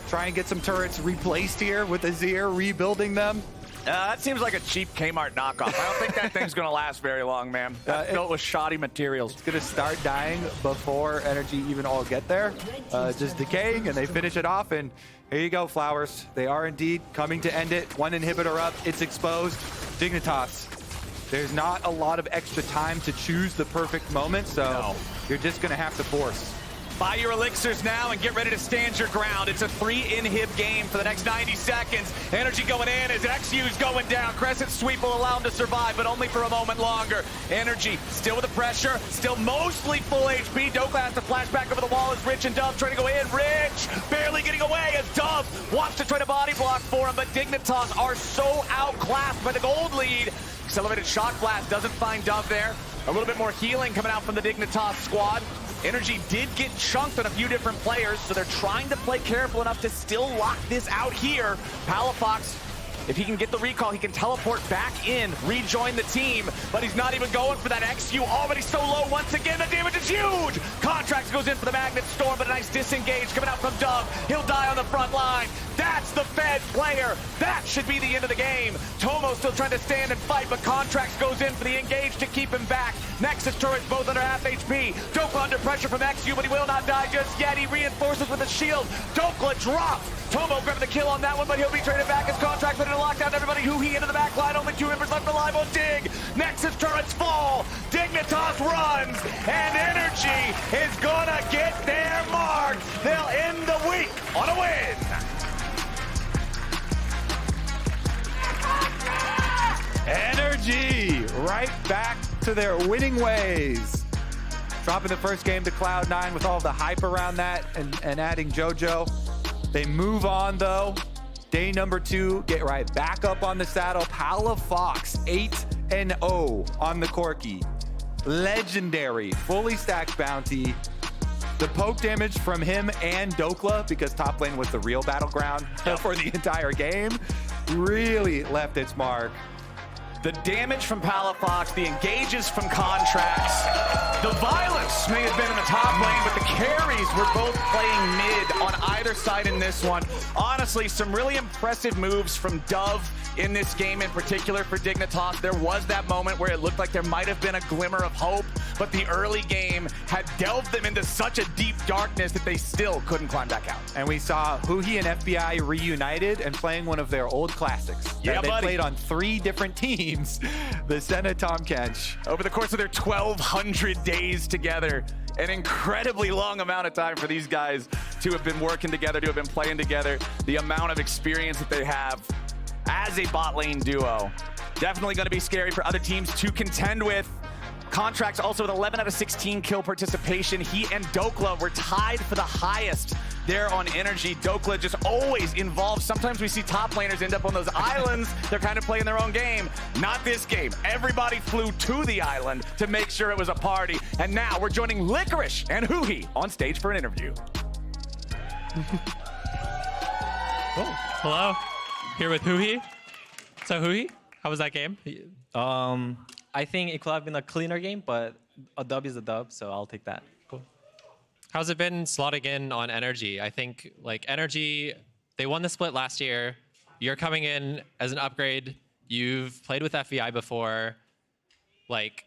try and get some turrets replaced here with Azir rebuilding them. That seems like a cheap Kmart knockoff. I don't think that thing's going to last very long, man. That's built with shoddy materials. It's going to start dying before Energy even all get there. Just decaying, and they finish it off, and here you go, Flowers. They are indeed coming to end it. One inhibitor up. It's exposed. Dignitas. There's not a lot of extra time to choose the perfect moment, so you're just going to have to force. Buy your elixirs now and get ready to stand your ground. It's a 3-inhib game for the next 90 seconds. Energy going in as eXyu's going down. Crescent sweep will allow him to survive, but only for a moment longer. Energy still with the pressure, still mostly full HP. Dhokla has to flash back over the wall as Rich and Dove trying to go in. Rich barely getting away as Dove wants to try to body block for him, but Dignitas are so outclassed by the gold lead. Accelerated shock blast doesn't find Dove there. A little bit more healing coming out from the Dignitas squad. Energy did get chunked on a few different players, so they're trying to play careful enough to still lock this out here. Palafox, if he can get the recall, he can teleport back in, rejoin the team, but he's not even going for that. eXyu already so low once again. The damage is huge. Contractz goes in for the Magnet Storm, but a nice disengage coming out from Dove. He'll die on the front line. That's the Fed player. That should be the end of the game. Tomo still trying to stand and fight, but Contractz goes in for the engage to keep him back. Nexus turrets both under half HP. Dhokla under pressure from eXyu, but he will not die just yet. He reinforces with a shield. Dhokla drops. Tomo grabbing the kill on that one, but he'll be traded back as Contractz ready to lock down everybody. Huhi into the back line. Only 2 members left alive on Dig. Nexus turrets fall. Dignitas runs, and Energy is gonna get their mark. They'll end the week on a win. Energy right back to their winning ways. Dropping the first game to Cloud9 with all the hype around that and adding JoJo. They move on though. Day number 2, get right back up on the saddle. Palafox 8-0 on the Corki. Legendary, fully stacked bounty. The poke damage from him and Dhokla, because top lane was the real battleground for the entire game, really left its mark. The damage from Palafox, the engages from Contractz. The violence may have been in the top lane, but the carries were both playing mid on either side in this one. Honestly, some really impressive moves from Dove in this game in particular for Dignitas. There was that moment where it looked like there might have been a glimmer of hope, but the early game had delved them into such a deep darkness that they still couldn't climb back out. And we saw Huhi and FBI reunited and playing one of their old classics. Yeah, they buddy. played on 3 different teams, the Senna Tahm Kench. Over the course of their 1,200 days together, an incredibly long amount of time for these guys to have been working together, to have been playing together. The amount of experience that they have as a bot lane duo. Definitely going to be scary for other teams to contend with. Contractz also with 11 out of 16 kill participation. He and Dhokla were tied for the highest there on NRG. Dhokla just always involved. Sometimes we see top laners end up on those islands. They're kind of playing their own game. Not this game. Everybody flew to the island to make sure it was a party. And now we're joining Licorice and Huhi on stage for an interview. Oh, hello. Here with Huhi. So Huhi, how was that game? I think it could have been a cleaner game, but a dub is a dub, so I'll take that. Cool. How's it been slotting in on NRG? I think like NRG, they won the split last year. You're coming in as an upgrade. You've played with FBI before. Like,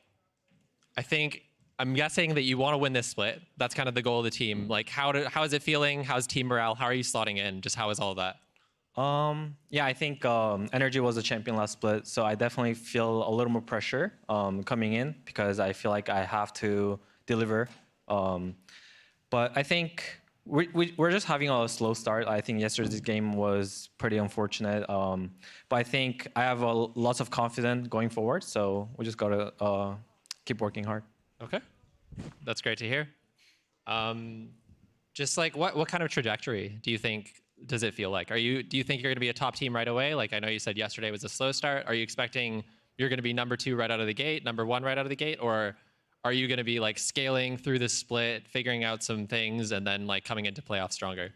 I'm guessing that you want to win this split. That's kind of the goal of the team. Like, how is it feeling? How's team morale? How are you slotting in? Just how is all of that? Yeah, I think NRG was a champion last split, so I definitely feel a little more pressure coming in because I feel like I have to deliver. But I think we're just having a slow start. I think yesterday's game was pretty unfortunate, but I think I have lots of confidence going forward, so we just gotta keep working hard. Okay, that's great to hear. Just like what kind of trajectory do you think? Does it feel like? Do you think you're going to be a top team right away? Like I know you said yesterday was a slow start. Are you expecting you're going to be number 2 right out of the gate, number 1 right out of the gate, or are you going to be like scaling through the split, figuring out some things, and then like coming into playoffs stronger?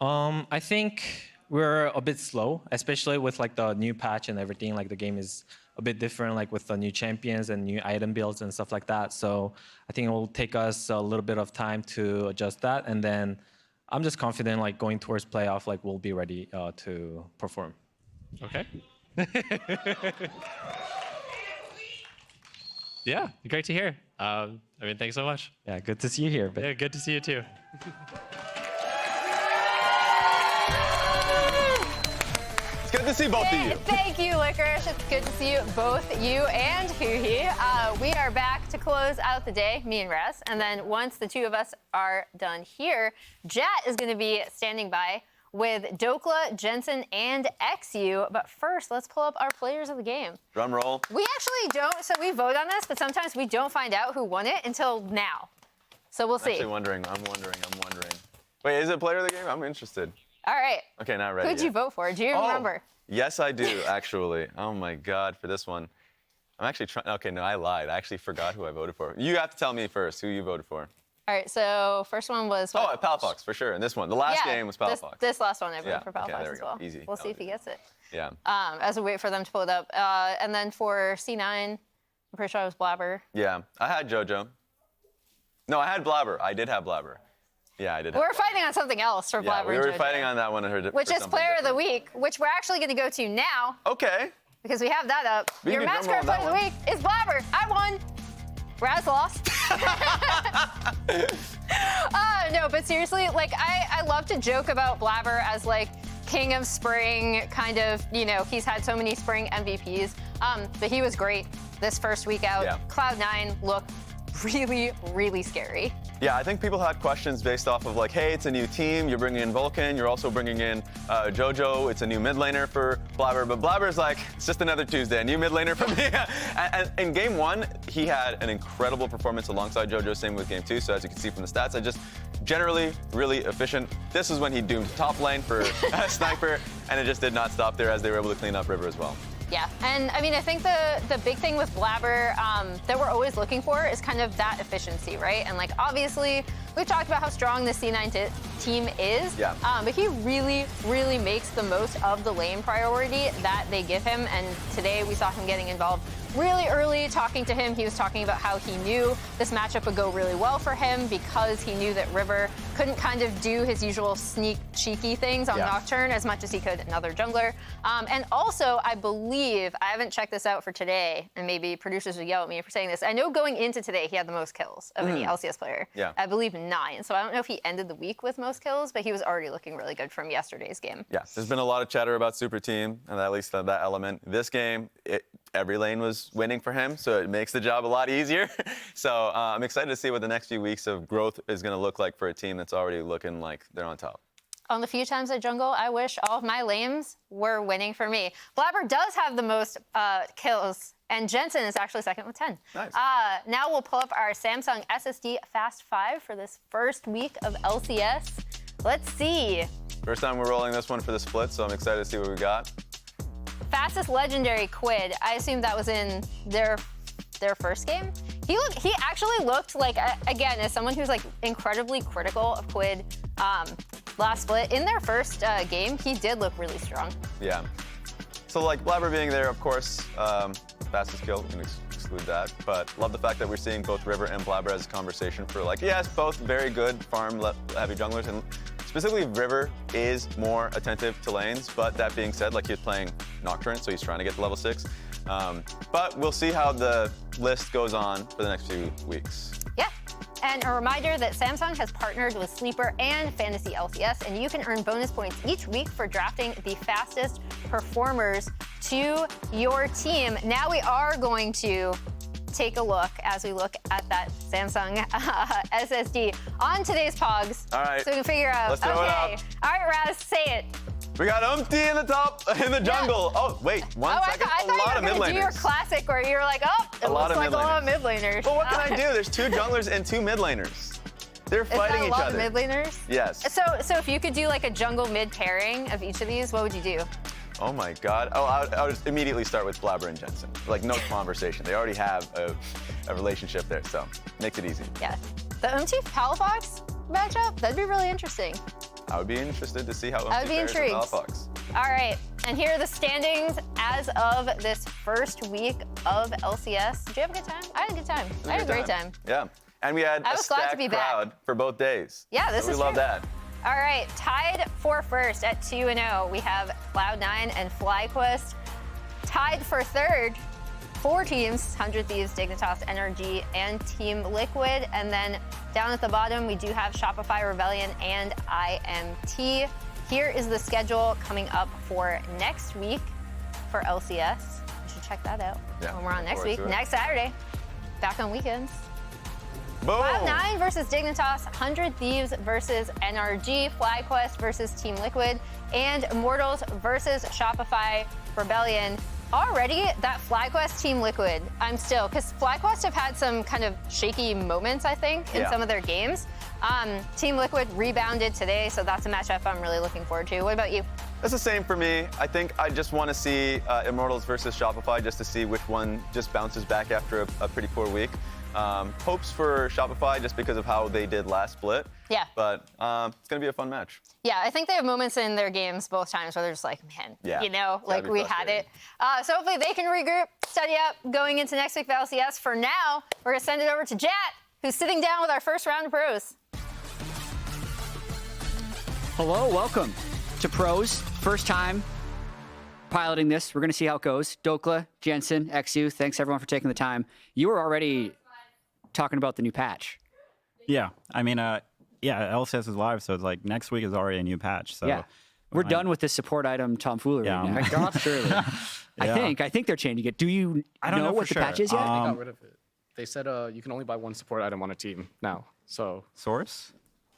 I think we're a bit slow, especially with like the new patch and everything. Like the game is a bit different, like with the new champions and new item builds and stuff like that. So I think it will take us a little bit of time to adjust that, and then I'm just confident, like going towards playoff, like we'll be ready to perform. Okay. Yeah, great to hear. Thanks so much. Yeah, good to see you here. Yeah, good to see you too. It's good to see both of you. Thank you, Licorice. It's good to see you, both you and Huhi. We are back to close out the day, me and Rez. And then once the 2 of us are done here, Jet is going to be standing by with Dhokla, Jensen, and eXyu. But first, let's pull up our players of the game. Drum roll. We actually don't, so we vote on this, but sometimes we don't find out who won it until now. So we'll see. I'm wondering. Wait, is it player of the game? I'm interested. All right. Okay, not ready. Who'd you vote for? Do you remember? Yes, I do, actually. Oh my God, for this one. I'm actually trying, okay, no, I lied. I actually forgot who I voted for. You have to tell me first who you voted for. All right, so first one was what? Oh, Palafox, for sure. And this one, the last game was Palafox. This last one I voted Yeah, for Palafox okay, there we as go. well. Easy. We'll see if he gets it. Yeah. As we wait for them to pull it up. And then for C9, I'm pretty sure it was Blabber. Yeah, I had JoJo. No, I had Blabber. I did have Blabber. Yeah, I did. We're fighting on something else for Yeah, Blabber we and were JoJo, fighting on that one. which is Player of the Week, which we're actually going to go to now Okay. because we have that up. We Your can match drum roll card Player of the that Week is Blabber. I won. Raz lost. No, but seriously, like I love to joke about Blabber as like king of spring, kind of, you know, he's had so many spring MVPs. But he was great this first week out. Yeah. Cloud9 looked really, really scary. Yeah, I think people had questions based off of like, hey, it's a new team. You're bringing in Vulcan. You're also bringing in JoJo. It's a new mid laner for Blabber. But Blabber's like, it's just another Tuesday. A new mid laner for me. And in game 1, he had an incredible performance alongside JoJo, same with game 2. So as you can see from the stats, I just generally really efficient. This is when he doomed top lane for Sniper, and it just did not stop there as they were able to clean up River as well. Yeah, and I mean, I think the big thing with Blabber that we're always looking for is kind of that efficiency, right? And like, obviously, we've talked about how strong the C9 team is, but he really, really makes the most of the lane priority that they give him. And today we saw him getting involved really early. Talking to him, he was talking about how he knew this matchup would go really well for him because he knew that River couldn't kind of do his usual sneak cheeky things on Nocturne as much as he could another jungler. And also, I believe, I haven't checked this out for today, and maybe producers will yell at me for saying this. I know going into today, he had the most kills of any LCS player. I believe 9. So I don't know if he ended the week with most kills, but he was already looking really good from yesterday's game. Yeah, there's been a lot of chatter about Super Team, and at least that element. This game, every lane was winning for him, so it makes the job a lot easier. So I'm excited to see what the next few weeks of growth is going to look like for a team that's already looking like they're on top. On the few times I jungle, I wish all of my lanes were winning for me. Blabber does have the most kills, and Jensen is actually second with 10. Nice. Now we'll pull up our Samsung SSD Fast 5 for this first week of LCS. Let's see. First time we're rolling this one for the split, so I'm excited to see what we got. Fastest legendary Quid. I assume that was in their first game. He actually looked like, again, as someone who's like incredibly critical of Quid last split, in their first game, he did look really strong. Yeah. So like Blabber being there, of course, fastest kill, we can exclude that. But love the fact that we're seeing both River and Blabber as a conversation for like, yes, both very good farm heavy junglers, and specifically River is more attentive to lanes, but that being said, like he's playing Nocturne, so he's trying to get to level 6. But we'll see how the list goes on for the next few weeks. Yeah. And a reminder that Samsung has partnered with Sleeper and Fantasy LCS, and you can earn bonus points each week for drafting the fastest performers to your team. Now we are going to take a look as we look at that Samsung SSD on today's Pogs. All right. So we can figure out. Let's throw it out. All right, Raz, say it. We got Umpty in the top, in the jungle. Oh, wait, one second. I thought you were going to do your classic where you were like, oh, it looks like a lot of mid laners. Well, what can I do? There's 2 junglers and 2 mid laners. They're fighting each other. Is that a lot of mid laners? Yes. So if you could do like a jungle mid pairing of each of these, what would you do? Oh my God. Oh, I would just immediately start with Blabber and Jensen. Like no conversation. They already have a relationship there, so makes it easy. Yeah. The Palafox matchup, that'd be really interesting. I would be interested to see how I would be intrigued. Palafox. All right, and here are the standings as of this first week of LCS. Did you have a good time? I had a good time. I had a great time. Yeah, and we had a stacked crowd for both days. Yeah, this is true. We love that. All right, tied for first at 2-0. We have Cloud9 and FlyQuest. Tied for third, 4 teams, 100 Thieves, Dignitas, NRG, and Team Liquid. And then down at the bottom, we do have Shopify, Rebellion, and IMT. Here is the schedule coming up for next week for LCS. You should check that out when we're on next week. Next Saturday, back on weekends. Boom. Cloud9 versus Dignitas, 100 Thieves versus NRG, FlyQuest versus Team Liquid, and Immortals versus Shopify, Rebellion. Already, that FlyQuest Team Liquid, because FlyQuest have had some kind of shaky moments, I think, in some of their games. Team Liquid rebounded today, so that's a matchup I'm really looking forward to. What about you? It's the same for me. I think I just want to see Immortals versus Shopify just to see which one just bounces back after a pretty poor week. Hopes for Shopify just because of how they did last split. Yeah. But it's going to be a fun match. Yeah, I think they have moments in their games both times where they're just like, man, like we had it. So hopefully they can regroup, study up going into next week for LCS. For now, we're going to send it over to Jat, who's sitting down with our first round of pros. Hello, welcome to Pros. First time piloting this. We're going to see how it goes. Dhokla, Jensen, eXyu, thanks everyone for taking the time. You were already talking about the new patch. Yeah, I mean, LCS is live, so it's like next week is already a new patch. So yeah, we're done with this support item tomfoolery now. Oh my God, surely. I think they're changing it. Do you know what the patch is yet? They got rid of it. They said you can only buy 1 support item on a team now. So source?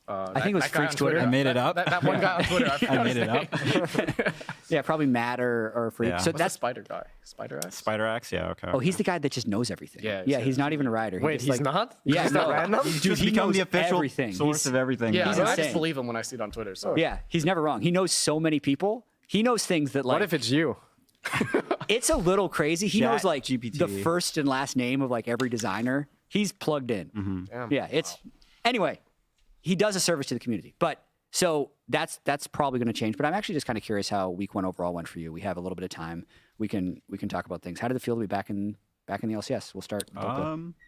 I think it was Freak's Twitter. I made it up. That one guy on Twitter. I made it up. Yeah, probably Matt or Freak. Yeah. So What's that's the spider guy? Spider X? Spider Axe, yeah, okay. oh, he's the guy that just knows everything. Yeah, he's not even a writer. He Wait, just, he's not? Yeah, He's no. not random? Dude, Just he become knows the official everything. source of everything. Yeah, He's I just insane. believe him when I see it on Twitter. So Yeah, he's never wrong. He knows so many people. He knows things that like. what if it's you? It's a little crazy. He knows like GPT. the first and last name of like every designer. He's plugged in. Damn. Yeah, it's anyway. He does a service to the community, but so that's probably going to change. But I'm actually just kind of curious how week 1 overall went for you. We have a little bit of time. We can talk about things. How did it feel to be back in the LCS? We'll start.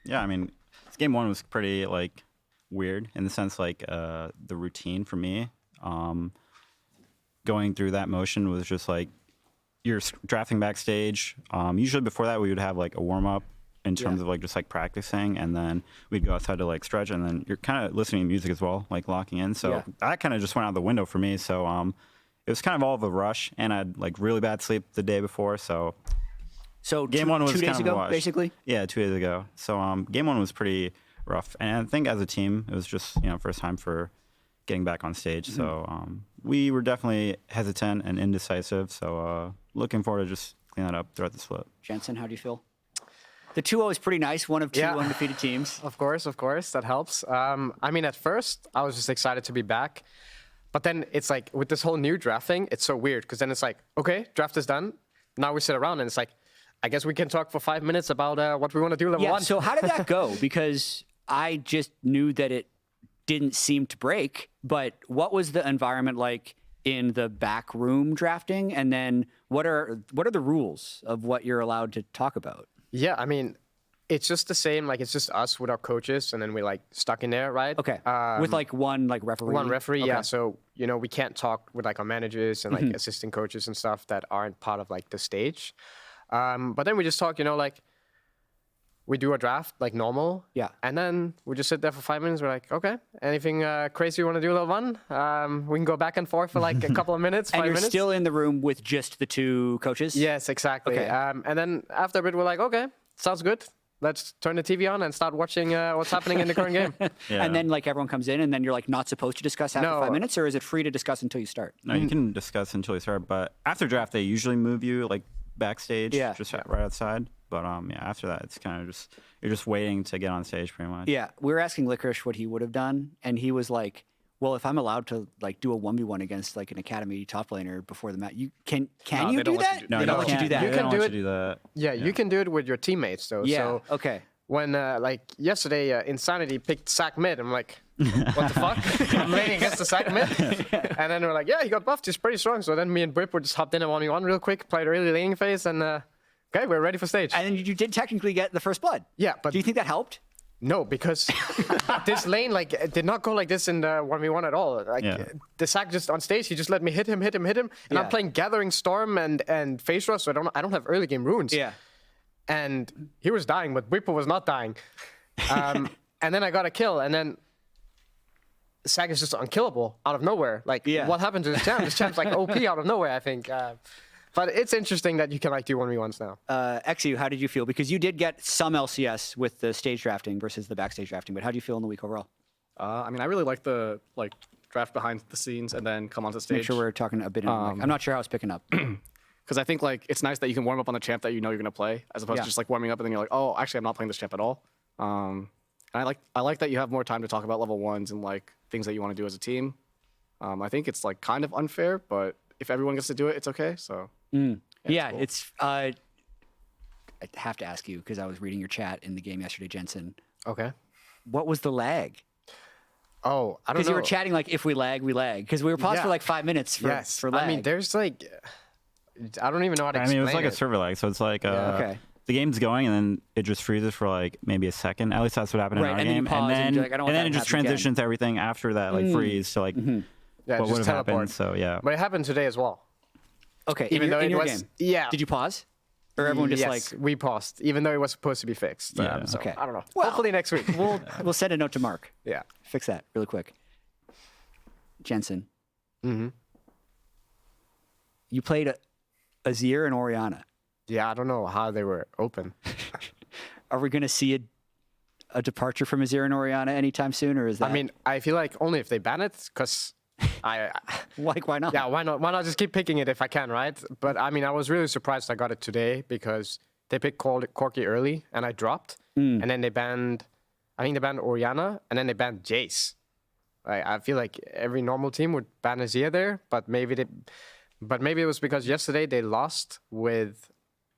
Yeah, I mean, this game 1 was pretty like weird in the sense like the routine for me. Going through that motion was just like you're drafting backstage. Usually before that we would have like a warm up in terms of like just like practicing, and then we'd go outside to like stretch, and then you're kind of listening to music as well, like locking in. So that kind of just went out the window for me. So it was kind of all of a rush, and I had like really bad sleep the day before. So game 1 was 2 days kind of a ago, wash. basically. Yeah, 2 days ago. So game 1 was pretty rough, and I think as a team it was just first time for getting back on stage. So we were definitely hesitant and indecisive. So looking forward to just clean that up throughout the split. Jensen, how do you feel? The 2-0 is pretty nice. One of 2 undefeated teams. Of course, that helps. I mean, at first, I was just excited to be back. But then it's like, with this whole new draft thing, it's so weird. Because then it's like, okay, draft is done. Now we sit around and it's like, I guess we can talk for 5 minutes about what we want to do level 1. So how did that go? Because I just knew that it didn't seem to break. But what was the environment like in the back room drafting? And then what are the rules of what you're allowed to talk about? Yeah, I mean, it's just the same. Like, it's just us with our coaches, and then we like stuck in there, right? Okay. With like one like referee. One referee, Okay. yeah. So we can't talk with like our managers and like assistant coaches and stuff that aren't part of like the stage. But then we just talk, like we do a draft like normal. Yeah. And then we just sit there for 5 minutes. We're like, okay, anything crazy you want to do, level 1? We can go back and forth for like a couple of minutes. And 5 you're minutes. still in the room with just the 2 coaches? Yes, exactly. Okay. And then after a bit, we're like, okay, sounds good. Let's turn the TV on and start watching what's happening in the current game. Yeah. And then like everyone comes in, and then you're like not supposed to discuss after No. 5 minutes, or is it free to discuss until you start? No, you can discuss until you start, but after draft they usually move you like backstage, just right outside. But after that it's kind of just you're just waiting to get on stage pretty much. Yeah, we were asking Licorice what he would have done, and he was like, "Well, if I'm allowed to like do a 1v1 against like an academy top laner before the match, you can you they do don't let that? you do- No, They don't let you do that. You They can don't do let it. you do that. Yeah, you can do it with your teammates though. Yeah. So Okay. when like yesterday, Insanity picked Sack mid, I'm like, what the fuck? I'm laning against the Sack mid, and then we're like, yeah, he got buffed. He's pretty strong. So then me and Brip were just hopped in a 1v1 real quick, played a really laning phase, and okay, we're ready for stage. And then you did technically get the first blood. Yeah, but Do you think that helped? no, because this lane like did not go like this in the 1v1 at all. Like the Sack just on stage, he just let me hit him, and I'm playing Gathering Storm and Phase Rush, so I don't have early game runes. Yeah. And he was dying, but Whippo was not dying. And then I got a kill, and then Sack is just unkillable out of nowhere. Like, what happened to this champ? This champ's like OP out of nowhere, I think. But it's interesting that you can like do 1v1s now. eXyu, how did you feel? Because you did get some LCS with the stage drafting versus the backstage drafting, but how do you feel in the week overall? I mean, I really like the draft behind the scenes and then come onto stage. Make sure we're talking a bit. I'm not sure how it's picking up. Because I think like it's nice that you can warm up on the champ that you know you're gonna play, as opposed to just like warming up and then you're like, oh, actually I'm not playing this champ at all. And I like that you have more time to talk about level 1s and like things that you want to do as a team. I think it's like kind of unfair, but if everyone gets to do it, it's okay. So Yeah, it's cool. I have to ask you because I was reading your chat in the game yesterday, Jensen. Okay. What was the lag? Oh, I don't know. Because you were chatting like, if we lag, we lag. Because we were paused for like 5 minutes for lag. I mean, there's like, I don't even know how to explain it was like a server lag, so it's like the game's going and then it just freezes for like maybe a second. At least that's what happened in our and game. Then you pause and then, and then it just transitions to everything after that like freeze. So like what would have happened? So yeah. But it happened today as well. Okay, even though in it your was game. Yeah. Did you pause? Or everyone just like we paused, even though it was supposed to be fixed. Yeah. So, okay. I don't know. Well, hopefully next week. We'll send a note to Mark. Yeah. Fix that really quick. Jensen. You played Azir and Orianna. Yeah, I don't know how they were open. Are we going to see a departure from Azir and Orianna anytime soon, or is that? I mean, I feel like only if they ban it, because why not? Yeah, why not? Why not just keep picking it if I can, right? But I mean, I was really surprised I got it today because they picked Corki early and I dropped, and then they banned, I think they banned Orianna, and then they banned Jayce. I feel like every normal team would ban Azir there, but maybe it was because yesterday they lost with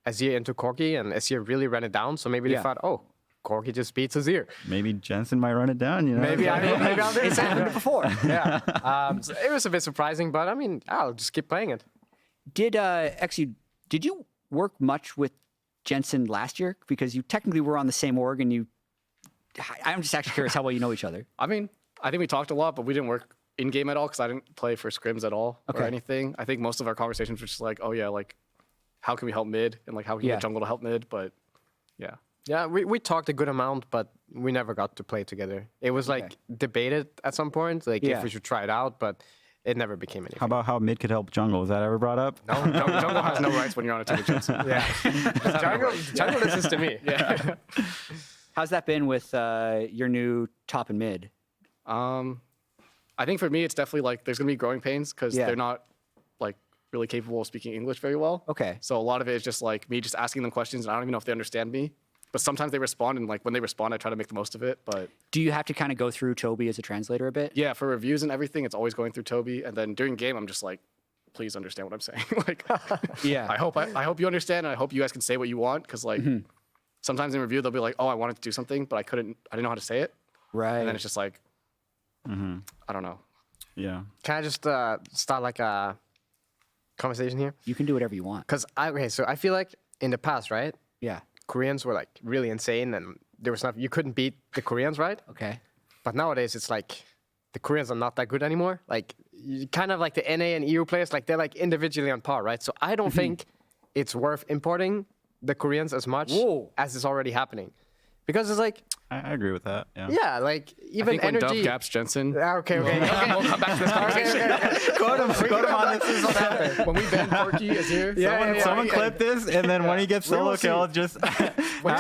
Azir into Corki, and Azir really ran it down. So maybe they thought, oh, Corki just beats Azir. Maybe Jensen might run it down. You know, maybe I'll do It's happened before. Yeah, so it was a bit surprising, but I mean, I'll just keep playing it. Did eXyu, did you work much with Jensen last year? Because you technically were on the same org, and I'm just actually curious how well you know each other. I mean, I think we talked a lot, but we didn't work in game at all because I didn't play for scrims at all or anything. I think most of our conversations were just like, oh yeah, like how can we help mid and like how can we get jungle to help mid? But yeah. Yeah, we talked a good amount, but we never got to play together. It was like debated at some point, like if we should try it out, but it never became anything. How about how mid could help jungle? Was that ever brought up? No, jungle has no rights when you're on a team with Jensen. jungle listens to me. Yeah. How's that been with your new top and mid? I think for me, it's definitely like there's gonna be growing pains because they're not like really capable of speaking English very well. Okay. So a lot of it is just like me just asking them questions, and I don't even know if they understand me. But sometimes they respond, and like when they respond, I try to make the most of it. But do you have to kind of go through Toby as a translator a bit? Yeah, for reviews and everything, it's always going through Toby. And then during game, I'm just like, please understand what I'm saying. Like, yeah. I hope you understand, and I hope you guys can say what you want, because like sometimes in review they'll be like, oh, I wanted to do something, but I didn't know how to say it. Right. And then it's just like, I don't know. Yeah. Can I just start like a conversation here? You can do whatever you want. Because so I feel like in the past, right? Yeah. Koreans were like really insane, and there was nothing you couldn't beat the Koreans, right? Okay. But nowadays it's like the Koreans are not that good anymore. Like kind of like the NA and EU players, like they're like individually on par, right? So I don't think it's worth importing the Koreans as much as is already happening, because it's like I agree with that. Yeah. Yeah, like even I think when NRG. Dove gaps Jensen. Okay. We'll come back to this conversation. Quote him on this. When we banned Corki Azir, Someone clip this, and then when he gets solo kill, just when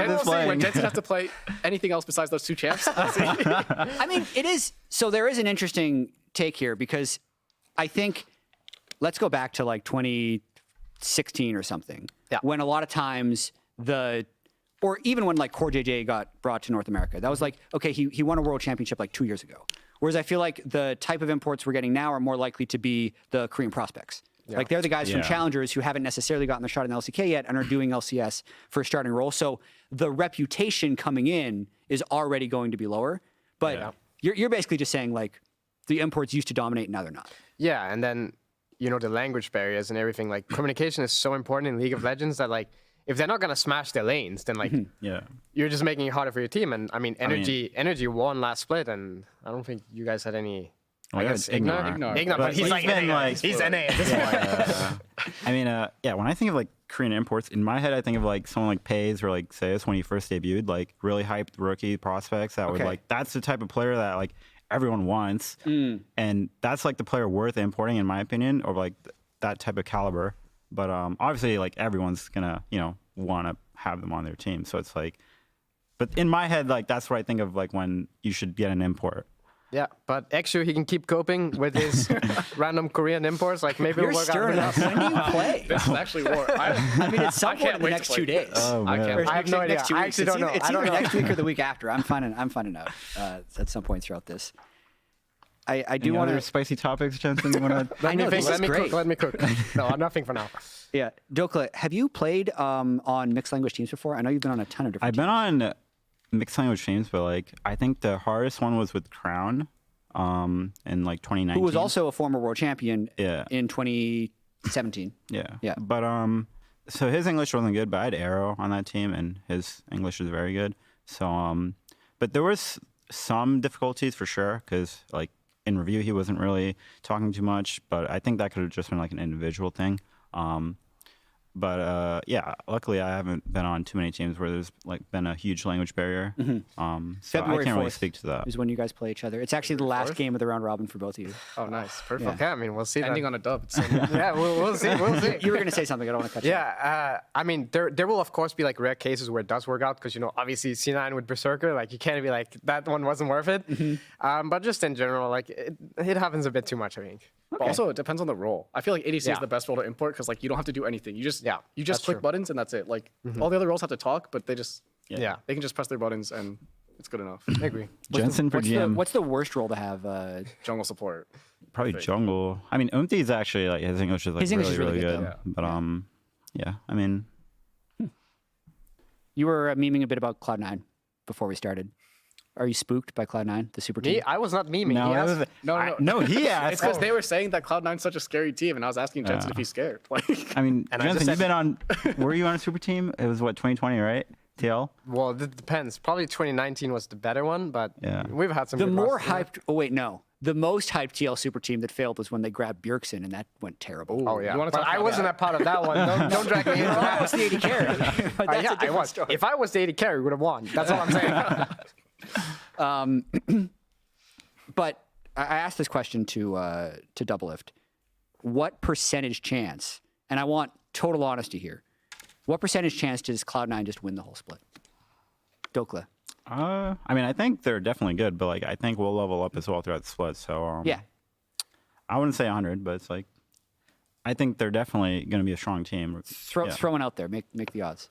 Jensen has to play anything else besides those two champs. I mean, it is. So there is an interesting take here, because I think let's go back to like 2016 or something, when a lot of times or even when like Core JJ got brought to North America, that was like, okay, he won a world championship like 2 years ago. Whereas I feel like the type of imports we're getting now are more likely to be the Korean prospects. Yeah. Like they're the guys from Challengers who haven't necessarily gotten their shot in the LCK yet and are doing LCS for a starting role. So the reputation coming in is already going to be lower. But you're basically just saying like the imports used to dominate, now they're not. Yeah, and then the language barriers and everything. Like communication is so important in League of Legends that like, if they're not gonna smash their lanes, then like you're just making it harder for your team. And I mean, NRG won last split, and I don't think you guys had any. I guess Ignore, but he's like he's NA at this point. I mean, when I think of like Korean imports, in my head I think of like someone like Pays or like Sayus when he first debuted, like really hyped rookie prospects that would like that's the type of player that like everyone wants, and that's like the player worth importing in my opinion, or like that type of caliber. But obviously, like everyone's gonna, want to have them on their team. So it's like, but in my head, like that's what I think of like when you should get an import. Yeah, but eXyu, he can keep coping with his random Korean imports. Like maybe You're it'll work stirring out. up. When do you play? This is actually war. I mean, it's some point in the next 2 days. Oh, man. I have no idea. Next 2 I weeks. actually don't know. It's I don't either know. next week or the week after. I'm finding out at some point throughout this. I do Any want other to spicy topics, Jensen? You want to? I know, this is great. Let me cook. No, nothing for now. Yeah, Dhokla, have you played on mixed language teams before? I know you've been on a ton of different. I've been on mixed language teams, but like I think the hardest one was with Crown, in like 2019. Who was also a former world champion. Yeah. In 2017. Yeah. But so his English wasn't good, but I had Arrow on that team, and his English is very good. So but there was some difficulties for sure, because like in review he wasn't really talking too much, but I think that could have just been like an individual thing. But yeah, luckily I haven't been on too many teams where there's like been a huge language barrier. So February I can't really 4th speak to that. is when you guys play each other. It's actually the last game of the round robin for both of you. Oh, nice. Perfect. Okay, I mean, we'll see. Ending then. on a dub. Yeah, we'll see. We'll see. You were going to say something. I don't want to cut you off. Yeah, I mean, there will of course be like rare cases where it does work out because obviously C9 with Berserker, like you can't be like that one wasn't worth it. But just in general, like it happens a bit too much, I think. But also, it depends on the role. I feel like ADC is the best role to import because like you don't have to do anything. You just click buttons and that's it. Like all the other roles have to talk, but they just they can just press their buttons and it's good enough. I agree. Jensen for GM. What's the worst role to have? Jungle support. Probably jungle. I mean, Umti is actually like his English is like really good. though. But yeah. I mean, You were memeing a bit about Cloud9 before we started. Are you spooked by Cloud9, the super team? Me, I was not memeing. no, He it asked- was, No. no, he asked. It's because they were saying that Cloud9's such a scary team, and I was asking Jensen if he's scared. Like, I mean, And I Jensen, just you've been on. Were you on a super team? It was what 2020, right? TL. Well, it depends. Probably 2019 was the better one, but we've had some. The good more rosters. hyped. Oh wait, no. The most hyped TL super team that failed was when they grabbed Bjergsen, and that went terrible. Oh yeah, You wanna but talk I about wasn't a part of that one. Don't drag me into That that. was the AD carry. But that's Yeah, a I different was. story. If I was the AD carry, we would have won. That's all I'm saying. But I asked this question to Doublelift. What percentage chance, and I want total honesty here, what percentage chance does Cloud9 just win the whole split? Dhokla. I mean, I think they're definitely good, but like I think we'll level up as well throughout the split. So Yeah. I wouldn't say 100, but it's like I think they're definitely going to be a strong team. Throw one out there. Make the odds.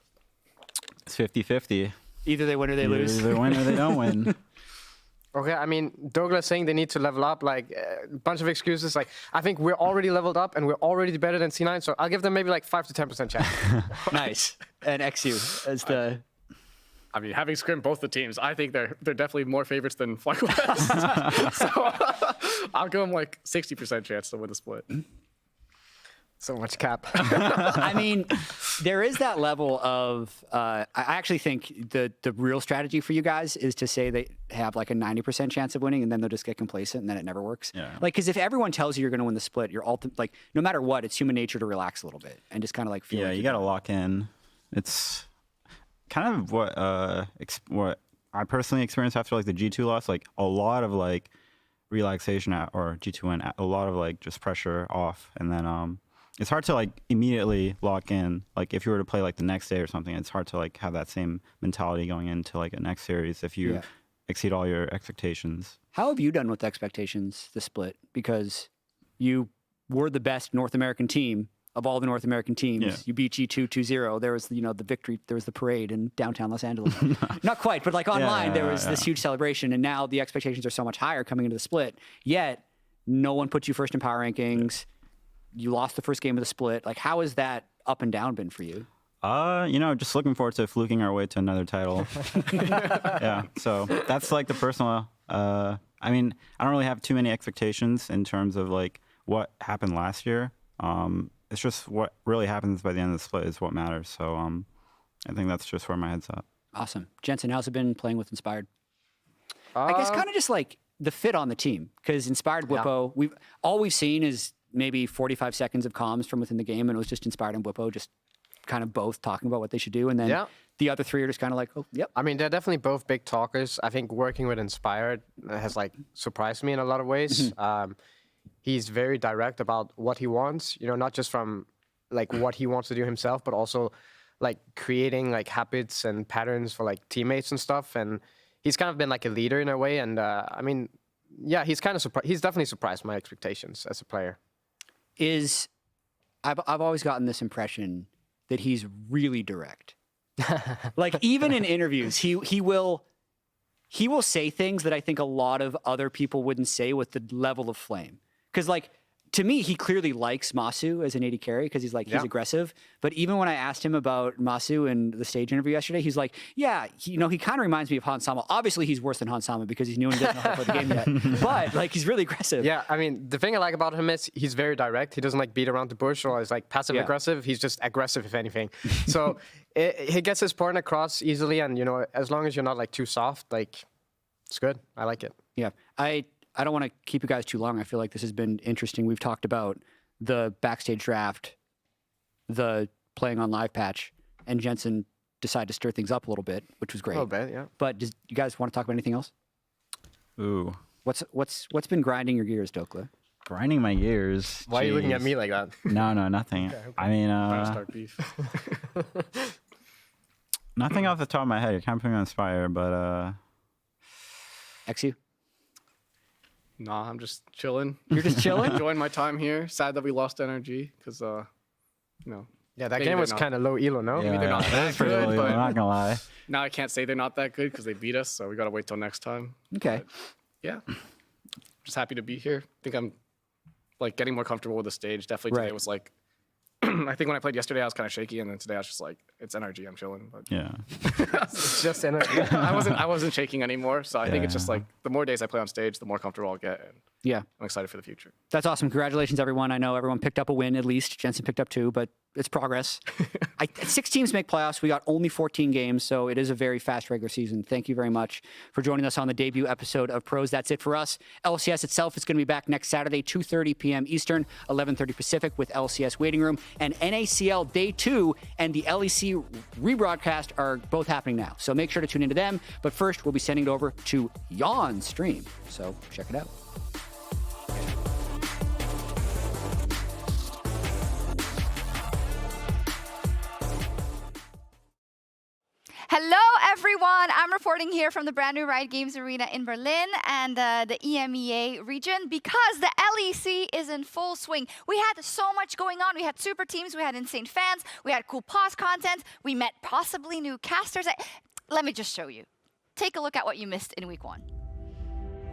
It's 50-50. Either they win or they lose. Either they win or they don't win. Okay, I mean, Douglas saying they need to level up, like a bunch of excuses. Like, I think we're already leveled up and we're already better than C9, so I'll give them maybe like 5 to 10% chance. Nice. And eXyu as the. I mean, having scrimmed both the teams, I think they're definitely more favorites than FlyQuest. So I'll give them like 60% chance to win the split. So much cap. I mean, there is that level of. I actually think the real strategy for you guys is to say they have like a 90% chance of winning, and then they'll just get complacent, and then it never works. Yeah. Like, because if everyone tells you you're going to win the split, you're like, no matter what, it's human nature to relax a little bit and just kind of like feel. Yeah, like you got to lock in. It's kind of what I personally experienced after like the G2 loss. Like a lot of like relaxation or G2 win, a lot of like just pressure off, and then it's hard to like immediately lock in. Like if you were to play like the next day or something, it's hard to like have that same mentality going into like a next series if you exceed all your expectations. How have you done with expectations, the split? Because you were the best North American team of all the North American teams. Yeah. You beat G2 2-0. There was, the victory. There was the parade in downtown Los Angeles. Not quite, but like online, there was this huge celebration. And now the expectations are so much higher coming into the split. Yet, no one put you first in power rankings. You lost the first game of the split. Like, how has that up and down been for you? Just looking forward to fluking our way to another title. Yeah, so that's like the personal. I mean, I don't really have too many expectations in terms of like what happened last year. It's just what really happens by the end of the split is what matters. So I think that's just where my head's at. Awesome. Jensen, how's it been playing with Inspired? I guess kind of just like the fit on the team, because Inspired Whippo, we've seen is maybe 45 seconds of comms from within the game, and it was just Inspired and Whippo just kind of both talking about what they should do, and then the other three are just kind of like, oh, yep. I mean, they're definitely both big talkers. I think working with Inspired has like surprised me in a lot of ways. He's very direct about what he wants, not just from like what he wants to do himself, but also like creating like habits and patterns for like teammates and stuff. And he's kind of been like a leader in a way. And I mean, yeah, he's kind of surprised. He's definitely surprised my expectations as a player. I've always gotten this impression that he's really direct. Like even in interviews, he will say things that I think a lot of other people wouldn't say with the level of flame. Because like to me, he clearly likes Masu as an AD carry because he's like he's aggressive. But even when I asked him about Masu in the stage interview yesterday, he's like, yeah, he kind of reminds me of Hansama. Obviously, he's worse than Hansama because he's new and doesn't know how to play the game yet. But like he's really aggressive. Yeah, I mean, the thing I like about him is he's very direct. He doesn't like beat around the bush or is like passive aggressive. He's just aggressive, if anything. So he gets his point across easily, and as long as you're not like too soft, like it's good. I like it. Yeah, I don't want to keep you guys too long. I feel like this has been interesting. We've talked about the backstage draft, the playing on live patch, and Jensen decided to stir things up a little bit, which was great. A little bit, yeah. But do you guys want to talk about anything else? Ooh. What's been grinding your gears, Dhokla? Grinding my gears. Why are you looking at Jeez. me like that? No, nothing. Okay. I mean, Start beef. nothing off the top of my head. You're kind of putting me on the spot, but eXyu? Nah, I'm just chilling. You're just chilling? Enjoying my time here. Sad that we lost NRG because, you know. Yeah, that maybe game they're was not- kind of low elo, no? Maybe they're not that that is pretty good, low, but I'm not gonna lie. now I can't say they're not that good because they beat us, so we gotta wait till next time. Okay. But, yeah, just happy to be here. I think I'm like getting more comfortable with the stage. Definitely today Right. was like, I think when I played yesterday I was kind of shaky, and then today I was just like, it's NRG, I'm chilling. But Yeah. It's just energy. I wasn't shaking anymore, so I think it's just Yeah. like the more days I play on stage, the more comfortable I'll get, and Yeah. I'm excited for the future. That's awesome. Congratulations, everyone. I know everyone picked up a win at least. Jensen picked up 2, but it's progress. 6 teams make playoffs. We got only 14 games, so it is a very fast regular season. Thank you very much for joining us on the debut episode of Pros. That's it for us. LCS itself is going to be back next Saturday, 2:30 p.m. Eastern, 11:30 Pacific with LCS Waiting Room. And NACL Day 2 and the LEC rebroadcast are both happening now. So make sure to tune into them. But first, we'll be sending it over to Jan's stream. So check it out. Hello, everyone. I'm reporting here from the brand new Riot Games arena in Berlin and the EMEA region because the LEC is in full swing. We had so much going on. We had super teams, we had insane fans, we had cool pause content, we met possibly new casters. Let me just show you. Take a look at what you missed in week 1.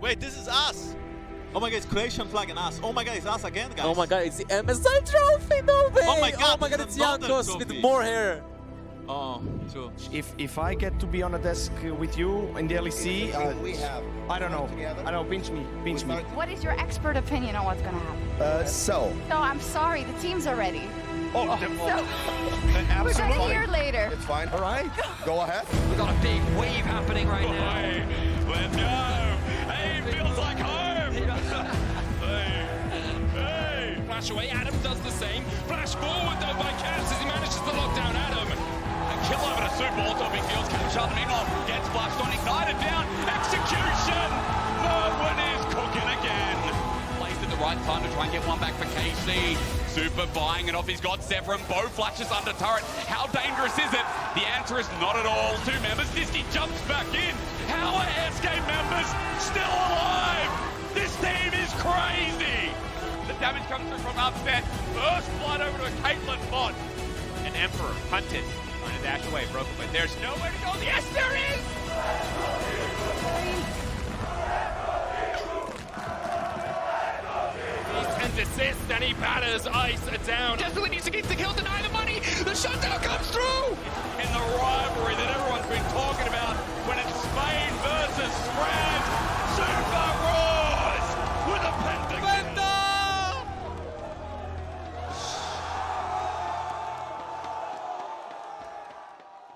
Wait, this is us! Oh my god, it's Croatian flag and us. Oh my god, it's us again, guys. Oh my god, it's the MSI trophy, no way! Oh my god, it's Jankos with more hair. Oh, true. If I get to be on a desk with you in the LEC, I don't know. I don't know, pinch me. What is your expert opinion on what's going to happen? So. No, I'm sorry, the teams are ready. Oh, We're going to hear later. It's fine. All right, go ahead. We got a big wave happening right now. Let's go! Hey, it feels like home! hey! Flash away, Adam does the same. Flash forward though by Caps as he manages to lock down Adam. A kill over to Super Auto, big feels catch up, meanwhile gets flashed on, ignited down, execution! Third one is cooking again. Plays at the right time to try and get one back for KC. Super buying it off, he's got Zevran, bow flashes under turret. How dangerous is it? The answer is not at all. 2 members, Disney jumps back in. How are SK members still alive? This team is crazy! The damage comes through from upset. First blood over to a Caitlyn bot. An Emperor hunted, trying to dash away, broken, but there's nowhere to go. Yes, there is! And desist, and he batters Ice down. Desperately needs to get the kill, deny the money. The shutdown comes through. And the rivalry that everyone's been talking about when it's Spain versus France. Super Roars with a pentagon.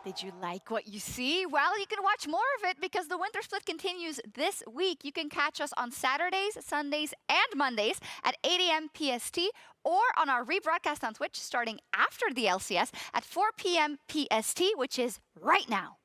Did you like what you see? Well, you can watch more of it because the Winter Split continues this week. You can catch us on Saturdays, Sundays, and Mondays at 8 a.m. PST or on our rebroadcast on Twitch starting after the LCS at 4 p.m. PST, which is right now.